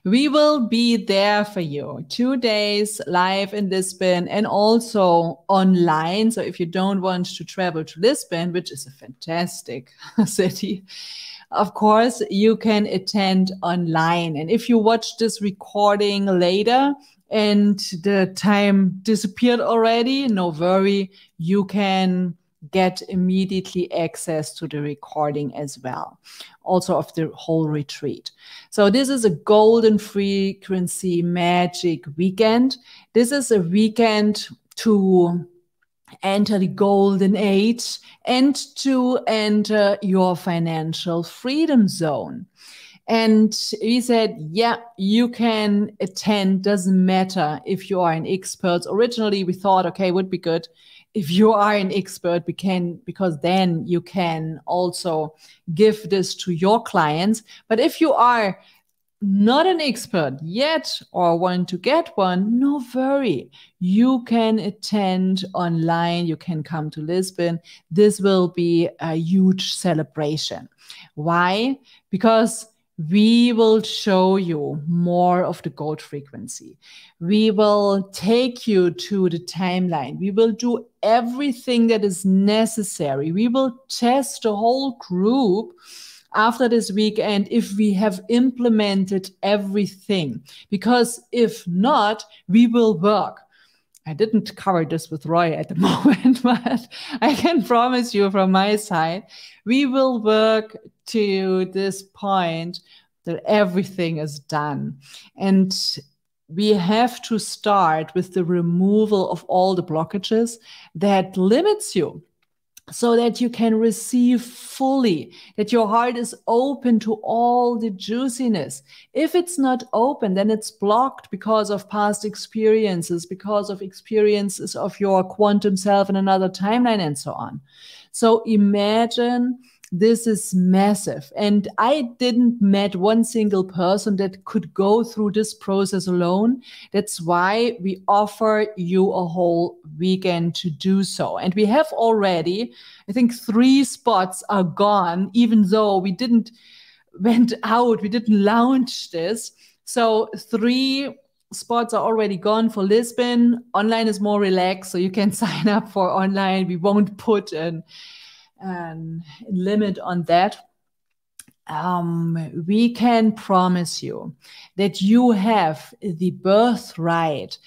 We will be there for you 2 days live in Lisbon and also online. So if you don't want to travel to Lisbon, which is a fantastic city, of course, you can attend online. And if you watch this recording later and the time disappeared already, no worry, you can get immediately access to the recording as well, also of the whole retreat. So this is a golden frequency magic weekend. This is a weekend to enter the golden age and to enter your financial freedom zone. And we said, yeah, you can attend, doesn't matter if you are an expert. Originally, we thought, okay, would be good if you are an expert, because then you can also give this to your clients. But if you are not an expert yet or want to get one, no worry. You can attend online. You can come to Lisbon. This will be a huge celebration. Why? Because we will show you more of the gold frequency. We will take you to the timeline. We will do everything that is necessary. We will test the whole group after this weekend if we have implemented everything. Because if not, we will work. I didn't cover this with Roy at the moment, but I can promise you from my side, we will work to this point that everything is done. And we have to start with the removal of all the blockages that limits you, so that you can receive fully, that your heart is open to all the juiciness. If it's not open, then it's blocked because of past experiences, because of experiences of your quantum self in another timeline and so on. So imagine This is massive. And I didn't met one single person that could go through this process alone. That's why we offer you a whole weekend to do so. And we have already, I think 3 spots are gone, even though we didn't went out, we didn't launch this. So 3 spots are already gone for Lisbon. Online is more relaxed, so you can sign up for online. We won't put a limit on that. We can promise you that you have the birthright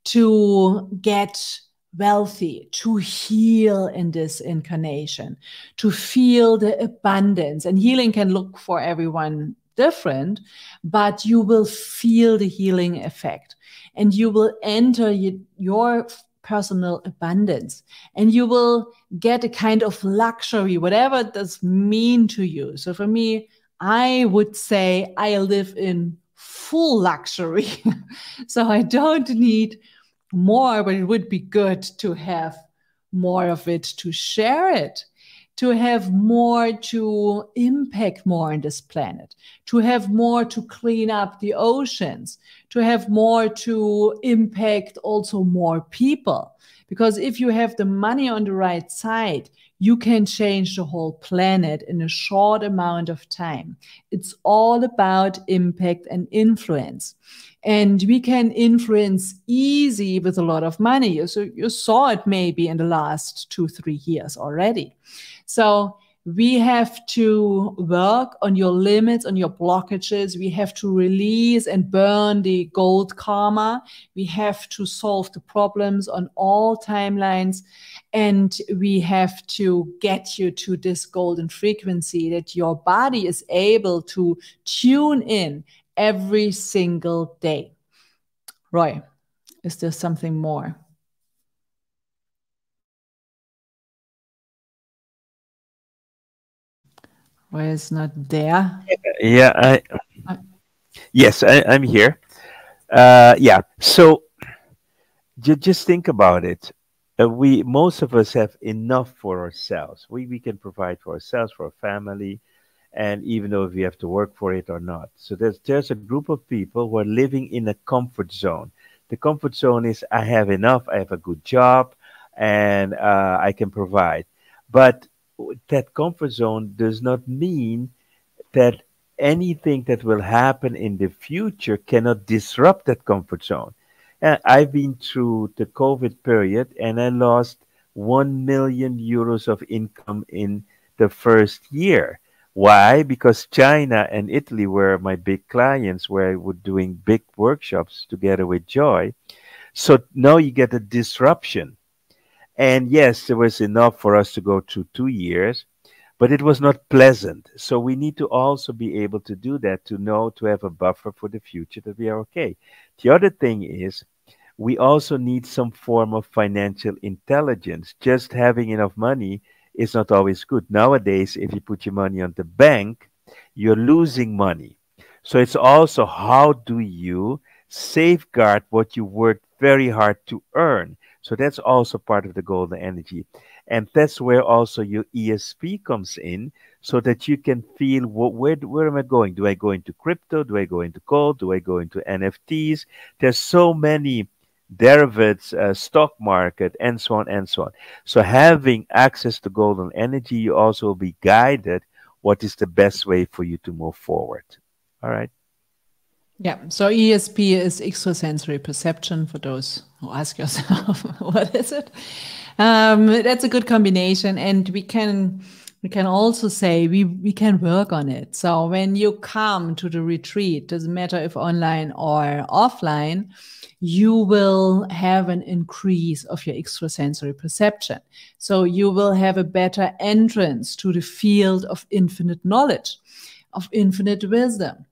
to get wealthy, to heal in this incarnation, to feel the abundance. And healing can look for everyone different, but you will feel the healing effect and you will enter your personal abundance and you will get a kind of luxury, whatever it does mean to you. So for me, I would say I live in full luxury. So I don't need more, but it would be good to have more of it, to share it, to have more, to impact more on this planet, to have more to clean up the oceans, to have more to impact also more people. Because if you have the money on the right side, you can change the whole planet in a short amount of time. It's all about impact and influence. And we can influence easy with a lot of money. So you saw it maybe in the last 2-3 years already. So we have to work on your limits, on your blockages. We have to release and burn the gold karma. We have to solve the problems on all timelines. And we have to get you to this golden frequency that your body is able to tune in every single day. Roy, is there something more? Roy is not there. Yeah, yes, I'm here. Yeah, so just think about it. Most of us have enough for ourselves. We can provide for ourselves, for our family, and even though if we have to work for it or not. So there's a group of people who are living in a comfort zone. The comfort zone is I have enough, I have a good job, and I can provide. But that comfort zone does not mean that anything that will happen in the future cannot disrupt that comfort zone. I've been through the COVID period and I lost 1 million euros of income in the first year. Why? Because China and Italy were my big clients where I was doing big workshops together with Joy. So now you get a disruption. And yes, there was enough for us to go through 2 years, but it was not pleasant. So we need to also be able to do that, to know, to have a buffer for the future that we are okay. The other thing is we also need some form of financial intelligence. Just having enough money is not always good. Nowadays, if you put your money on the bank, you're losing money. So it's also how do you safeguard what you worked very hard to earn. So that's also part of the golden energy. And that's where also your ESP comes in so that you can feel where am I going? Do I go into crypto? Do I go into gold? Do I go into NFTs? There's so many derivatives, stock market, and so on and so on. So having access to golden energy, you also will be guided what is the best way for you to move forward. All right. Yeah, so ESP is extrasensory perception for those who ask yourself, what is it? That's a good combination, and we can also say we can work on it. So when you come to the retreat, doesn't matter if online or offline, you will have an increase of your extrasensory perception. So you will have a better entrance to the field of infinite knowledge, of infinite wisdom,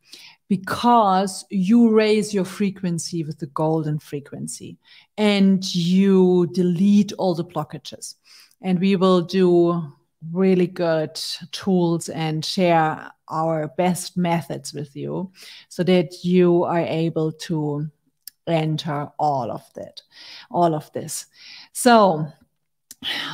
because you raise your frequency with the golden frequency and you delete all the blockages. And we will do really good tools and share our best methods with you so that you are able to enter all of this. So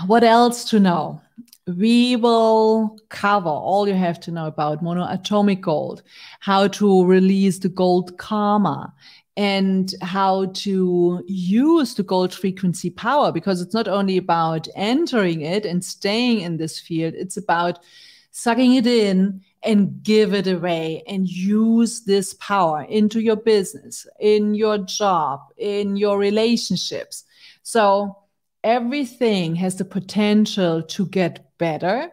what else to know? We will cover all you have to know about monoatomic gold, how to release the gold karma, and how to use the gold frequency power, because it's not only about entering it and staying in this field, it's about sucking it in and give it away and use this power into your business, in your job, in your relationships. So everything has the potential to get better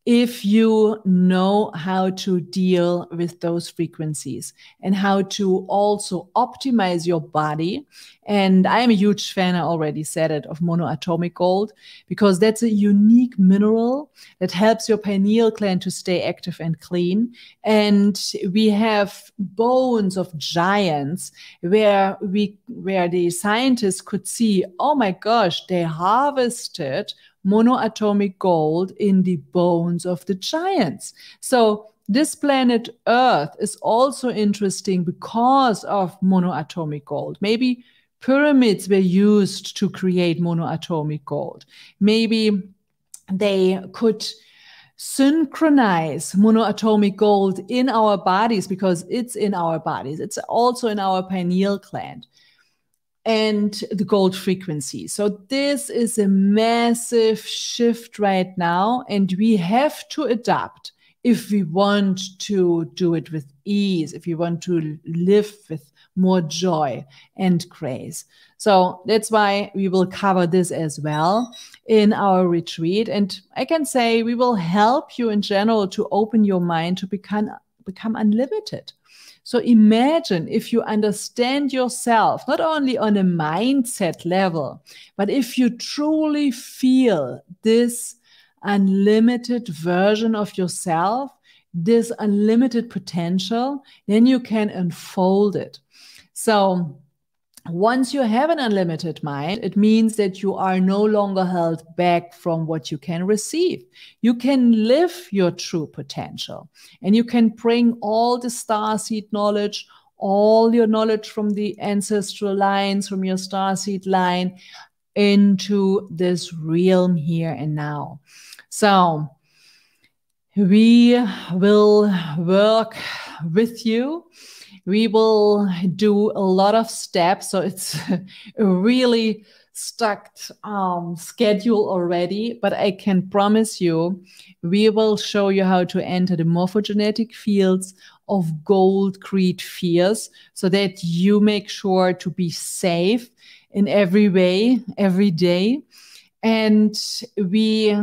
if you know how to deal with those frequencies and how to also optimize your body. And I am a huge fan, I already said it, of monoatomic gold, because that's a unique mineral that helps your pineal gland to stay active and clean. And we have bones of giants where the scientists could see, oh my gosh, they harvested monoatomic gold in the bones of the giants. So this planet Earth is also interesting because of monoatomic gold. Maybe pyramids were used to create monoatomic gold. Maybe they could synchronize monoatomic gold in our bodies because it's in our bodies. It's also in our pineal gland and the gold frequency. So this is a massive shift right now, and we have to adapt if we want to do it with ease, if we want to live with more joy and grace. So that's why we will cover this as well in our retreat. And I can say we will help you in general to open your mind to become unlimited. So imagine if you understand yourself, not only on a mindset level, but if you truly feel this unlimited version of yourself, this unlimited potential, then you can unfold it. So once you have an unlimited mind, it means that you are no longer held back from what you can receive. You can live your true potential, and you can bring all the starseed knowledge, all your knowledge from the ancestral lines, from your starseed line, into this realm here and now. So we will work with you. We will do a lot of steps. So it's a really stuck schedule already, but I can promise you, we will show you how to enter the morphogenetic fields of gold creed fears so that you make sure to be safe in every way, every day. And we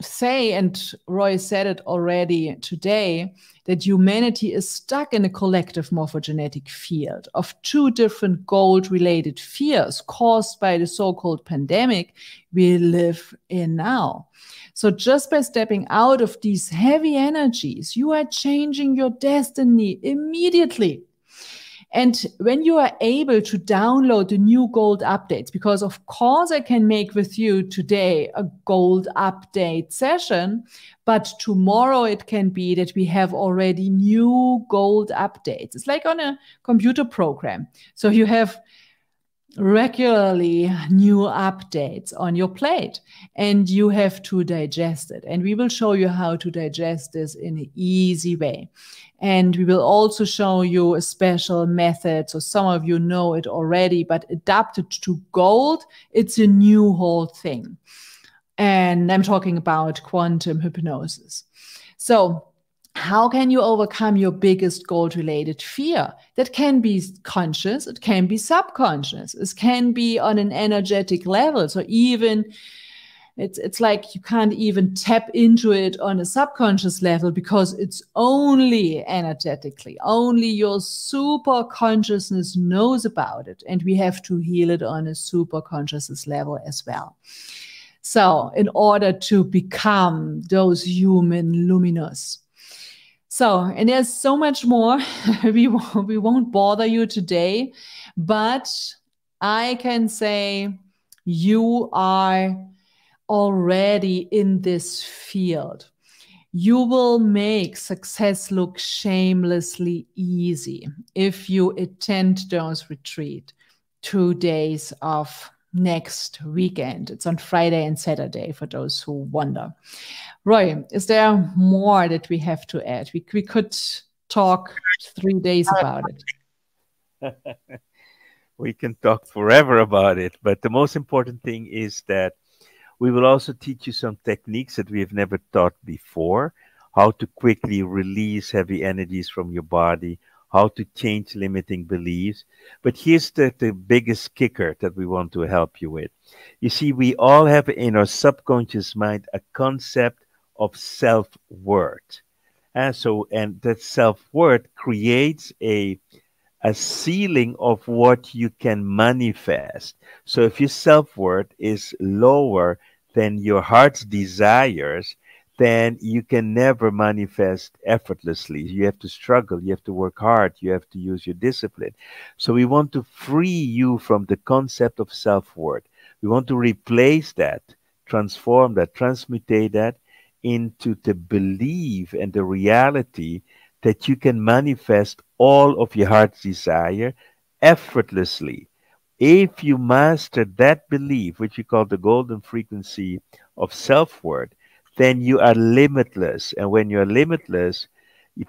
say, and Roy said it already today, that humanity is stuck in a collective morphogenetic field of two different gold-related fears caused by the so-called pandemic we live in now. So just by stepping out of these heavy energies, you are changing your destiny immediately. And when you are able to download the new gold updates, because of course I can make with you today a gold update session, but tomorrow it can be that we have already new gold updates. It's like on a computer program. So you have regularly new updates on your plate and you have to digest it. And we will show you how to digest this in an easy way. And we will also show you a special method. So some of you know it already, but adapted to gold, it's a new whole thing. And I'm talking about quantum hypnosis. So how can you overcome your biggest gold-related fear? That can be conscious, it can be subconscious, it can be on an energetic level. So even it's like you can't even tap into it on a subconscious level because it's only energetically, only your super consciousness knows about it. And we have to heal it on a super consciousness level as well. So in order to become those human luminous. So, and there's so much more. we won't bother you today, but I can say you are already in this field. You will make success look shamelessly easy if you attend those retreat 2 days of next weekend. It's on Friday and Saturday for those who wonder. Roy, is there more that we have to add? We could talk 3 days about it. We can talk forever about it, but the most important thing is that we will also teach you some techniques that we have never taught before, how to quickly release heavy energies from your body, how to change limiting beliefs. But here's the biggest kicker that we want to help you with. You see, we all have in our subconscious mind a concept of self-worth. And that self-worth creates a ceiling of what you can manifest. So if your self-worth is lower than your heart's desires, then you can never manifest effortlessly. You have to struggle, you have to work hard, you have to use your discipline. So we want to free you from the concept of self-worth. We want to replace that, transform that, transmutate that into the belief and the reality that you can manifest all of your heart's desire effortlessly. If you master that belief, which we call the golden frequency of self-worth, then you are limitless. And when you're limitless,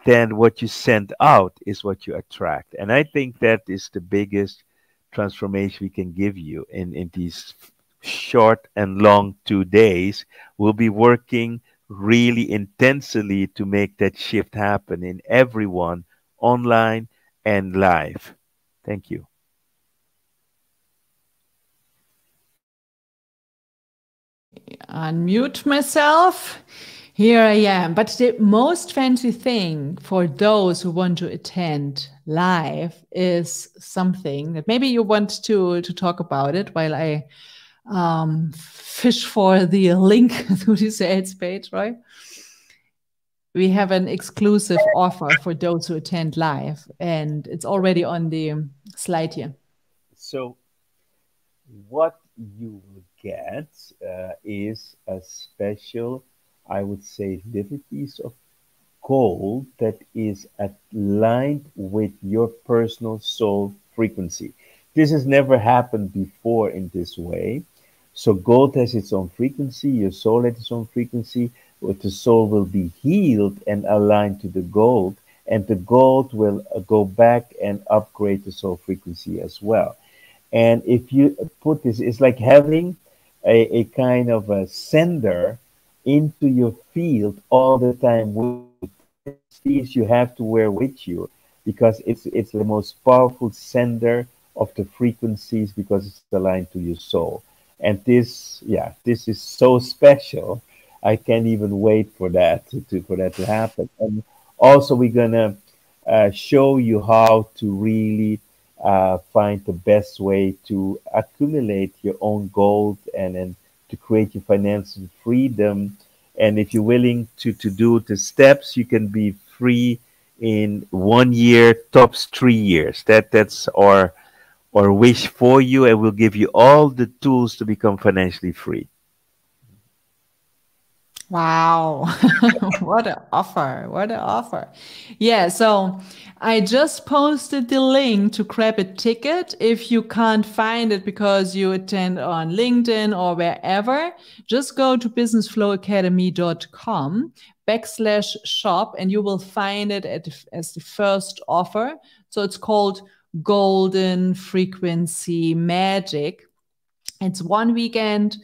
then what you send out is what you attract. And I think that is the biggest transformation we can give you in these short and long 2 days. We'll be working really intensely to make that shift happen in everyone, online and live. Thank you. Unmute myself. Here I am. But the most fancy thing for those who want to attend live is something that maybe you want to talk about it while I fish for the link to the sales page, right? We have an exclusive offer for those who attend live, and it's already on the slide here. So what you will get is a special, I would say, little piece of gold that is aligned with your personal soul frequency. This has never happened before in this way. So gold has its own frequency, your soul has its own frequency, but the soul will be healed and aligned to the gold, and the gold will go back and upgrade the soul frequency as well. And if you put this, it's like having a kind of a sender into your field all the time. These you have to wear with you because it's the most powerful sender of the frequencies because it's aligned to your soul. And this is so special. I can't even wait for that to happen. And also, we're gonna show you how to really find the best way to accumulate your own gold and to create your financial freedom. And if you're willing to do the steps, you can be free in 1 year, tops 3 years. That's our wish for you, and we'll give you all the tools to become financially free. Wow. What an offer. What an offer. Yeah, so I just posted the link to grab a ticket. If you can't find it because you attend on LinkedIn or wherever, just go to businessflowacademy.com/shop and you will find it as the first offer. So it's called Golden Frequency Magic. It's 1 weekend.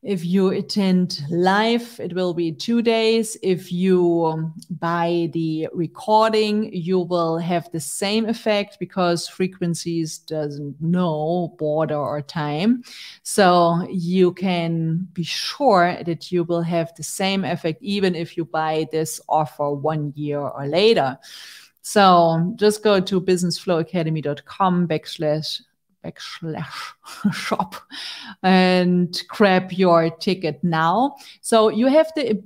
If you attend live, it will be 2 days. If you buy the recording, you will have the same effect because frequencies doesn't know border or time. So you can be sure that you will have the same effect even if you buy this offer 1 year or later. So just go to businessflowacademy.com/shop and grab your ticket now. So you have the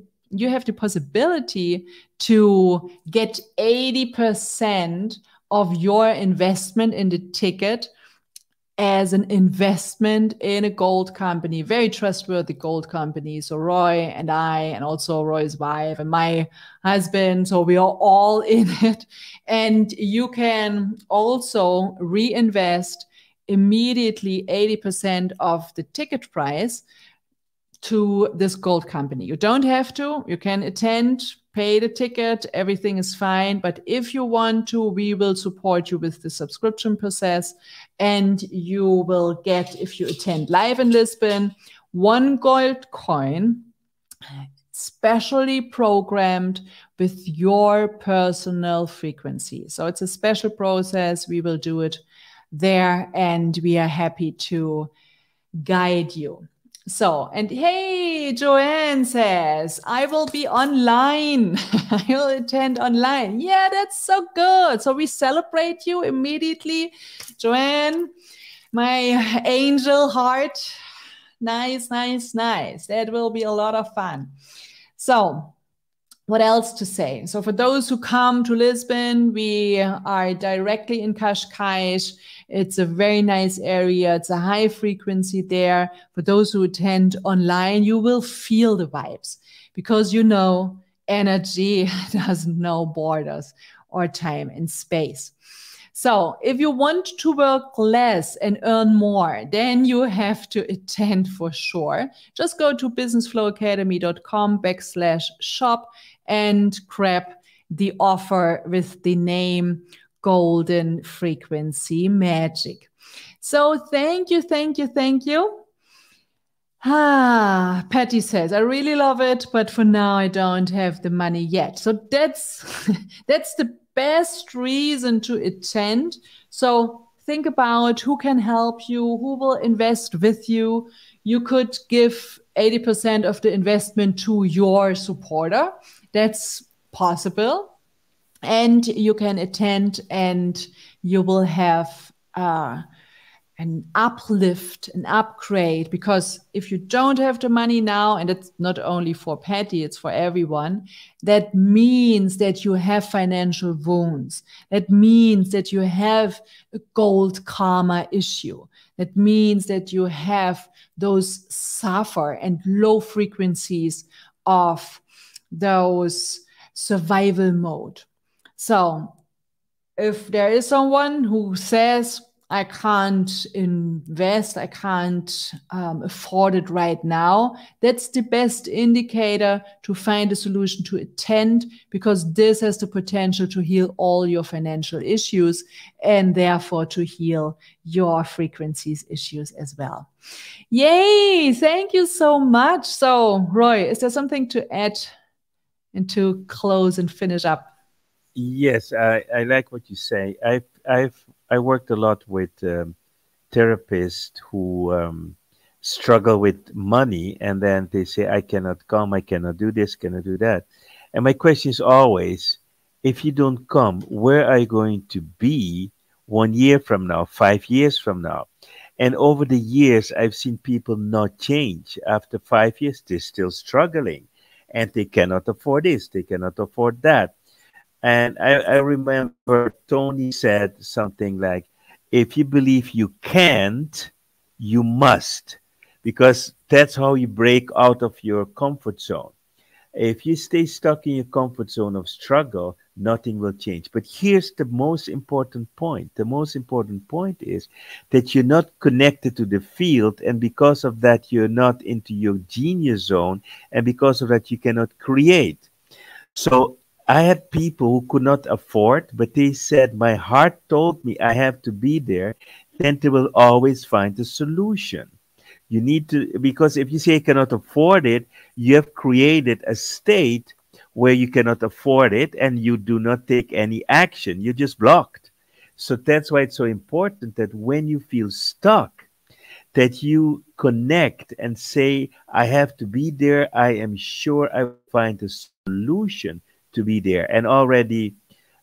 possibility to get 80% of your investment in the ticket as an investment in a gold company, very trustworthy gold company. So Roy and I, and also Roy's wife and my husband, so we are all in it. And you can also reinvest immediately 80% of the ticket price to this gold company. You don't have to. You can attend, pay the ticket, everything is fine. But if you want to, we will support you with the subscription process, and you will get, if you attend live in Lisbon, 1 gold coin specially programmed with your personal frequency. So it's a special process. We will do it there, and we are happy to guide you. So, and hey, Joanne says, I will be online. I will attend online. Yeah, that's so good. So we celebrate you immediately. Joanne, my angel heart. Nice, nice, nice. That will be a lot of fun. So, what else to say? So for those who come to Lisbon, we are directly in Cascais. It's a very nice area. It's a high frequency there. For those who attend online, you will feel the vibes, because you know energy doesn't know borders or time and space. So if you want to work less and earn more, then you have to attend for sure. Just go to businessflowacademy.com/shop and grab the offer with the name Golden Frequency Magic. So thank you, thank you, thank you. Patty says, I really love it, but for now I don't have the money yet. So that's the best reason to attend. So think about who can help you, who will invest with you. You could give 80% of the investment to your supporter. That's possible. And you can attend, and you will have an uplift, an upgrade, because if you don't have the money now, and it's not only for Patty, it's for everyone, that means that you have financial wounds. That means that you have a gold karma issue. That means that you have those suffer and low frequencies of those survival mode. So if there is someone who says, I can't invest, I can't afford it right now, that's the best indicator to find a solution to attend, because this has the potential to heal all your financial issues, and therefore to heal your frequencies issues as well. Yay! Thank you so much. So, Roy, is there something to add and to close and finish up? Yes, I like what you say. I worked a lot with therapists who struggle with money, and then they say, I cannot come, I cannot do this, cannot do that. And my question is always, if you don't come, where are you going to be 1 year from now, 5 years from now? And over the years, I've seen people not change. After 5 years, they're still struggling, and they cannot afford this, they cannot afford that. And I remember Tony said something like, if you believe you can't, you must, because that's how you break out of your comfort zone. If you stay stuck in your comfort zone of struggle, nothing will change. But here's the most important point. The most important point is that you're not connected to the field, and because of that, you're not into your genius zone, and because of that, you cannot create. So I had people who could not afford, but they said, my heart told me I have to be there. Then they will always find a solution. You need to, because if you say you cannot afford it, you have created a state where you cannot afford it, and you do not take any action. You're just blocked. So that's why it's so important that when you feel stuck, that you connect and say, I have to be there. I am sure I will find a solution to be there. And already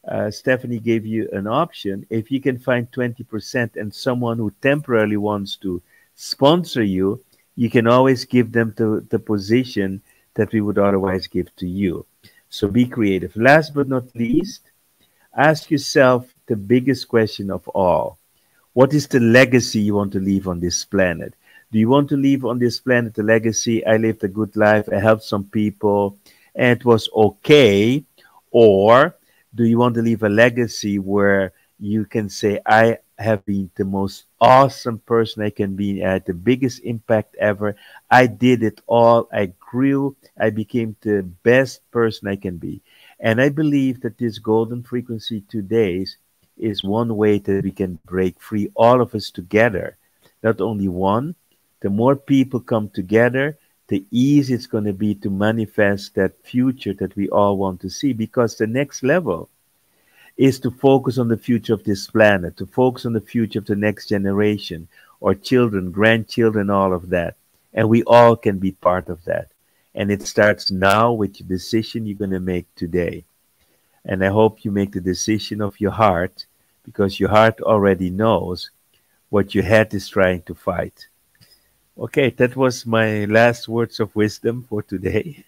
Stefanie gave you an option. If you can find 20% and someone who temporarily wants to sponsor you, you can always give them the position that we would otherwise give to you. So be creative. Last but not least, ask yourself the biggest question of all. What is the legacy you want to leave on this planet? Do you want to leave on this planet a legacy? I lived a good life, I helped some people, and it was okay? Or do you want to leave a legacy where you can say, I have been the most awesome person I can be. I had the biggest impact ever. I did it all. I grew. I became the best person I can be. And I believe that this golden frequency today is one way that we can break free, all of us together. Not only one, the more people come together, the easier it's going to be to manifest that future that we all want to see. Because the next level is to focus on the future of this planet, to focus on the future of the next generation, or children, grandchildren, all of that. And we all can be part of that. And it starts now with the decision you're going to make today. And I hope you make the decision of your heart, because your heart already knows what your head is trying to fight. Okay, that was my last words of wisdom for today.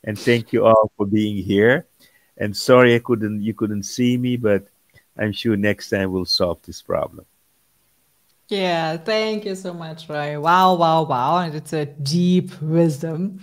And thank you all for being here. And sorry you couldn't see me, but I'm sure next time we'll solve this problem. Yeah, thank you so much, Roy. Wow, wow, wow. And it's a deep wisdom.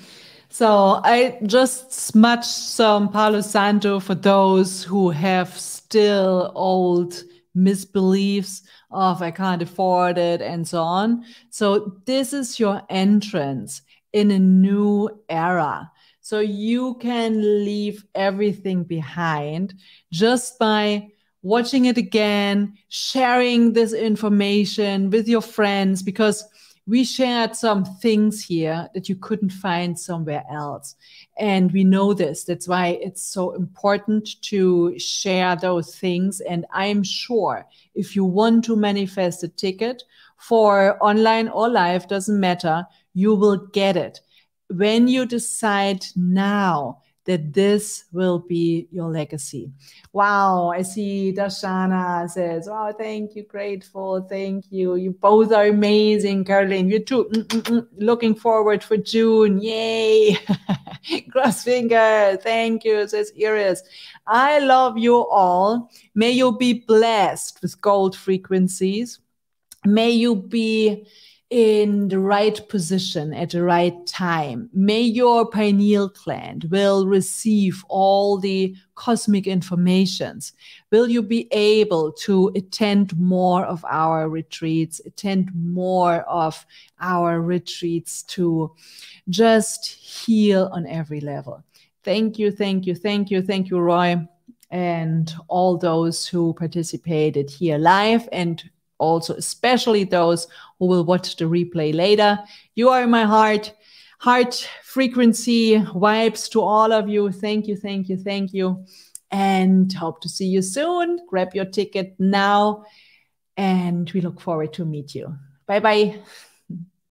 So I just smudged some Palo Santo for those who have still old misbeliefs of I can't afford it and so on. So this is your entrance in a new era. So you can leave everything behind just by watching it again, sharing this information with your friends, because we shared some things here that you couldn't find somewhere else. And we know this. That's why it's so important to share those things. And I'm sure if you want to manifest a ticket for online or live, doesn't matter, you will get it when you decide now that this will be your legacy. Wow, I see Dashana says, wow, thank you, grateful, thank you. You both are amazing, Caroline. You too. Looking forward for June. Yay. Cross finger. Thank you, says Iris. I love you all. May you be blessed with gold frequencies. May you be in the right position at the right time. May your pineal gland will receive all the cosmic informations. Will you be able to attend more of our retreats, attend more of our retreats to just heal on every level? Thank you, thank you, thank you, thank you, Roy, and all those who participated here live, and also especially those who will watch the replay later. You are in my heart. Heart frequency vibes to all of you. Thank you, thank you, thank you. And hope to see you soon. Grab your ticket now. And we look forward to meet you. Bye-bye.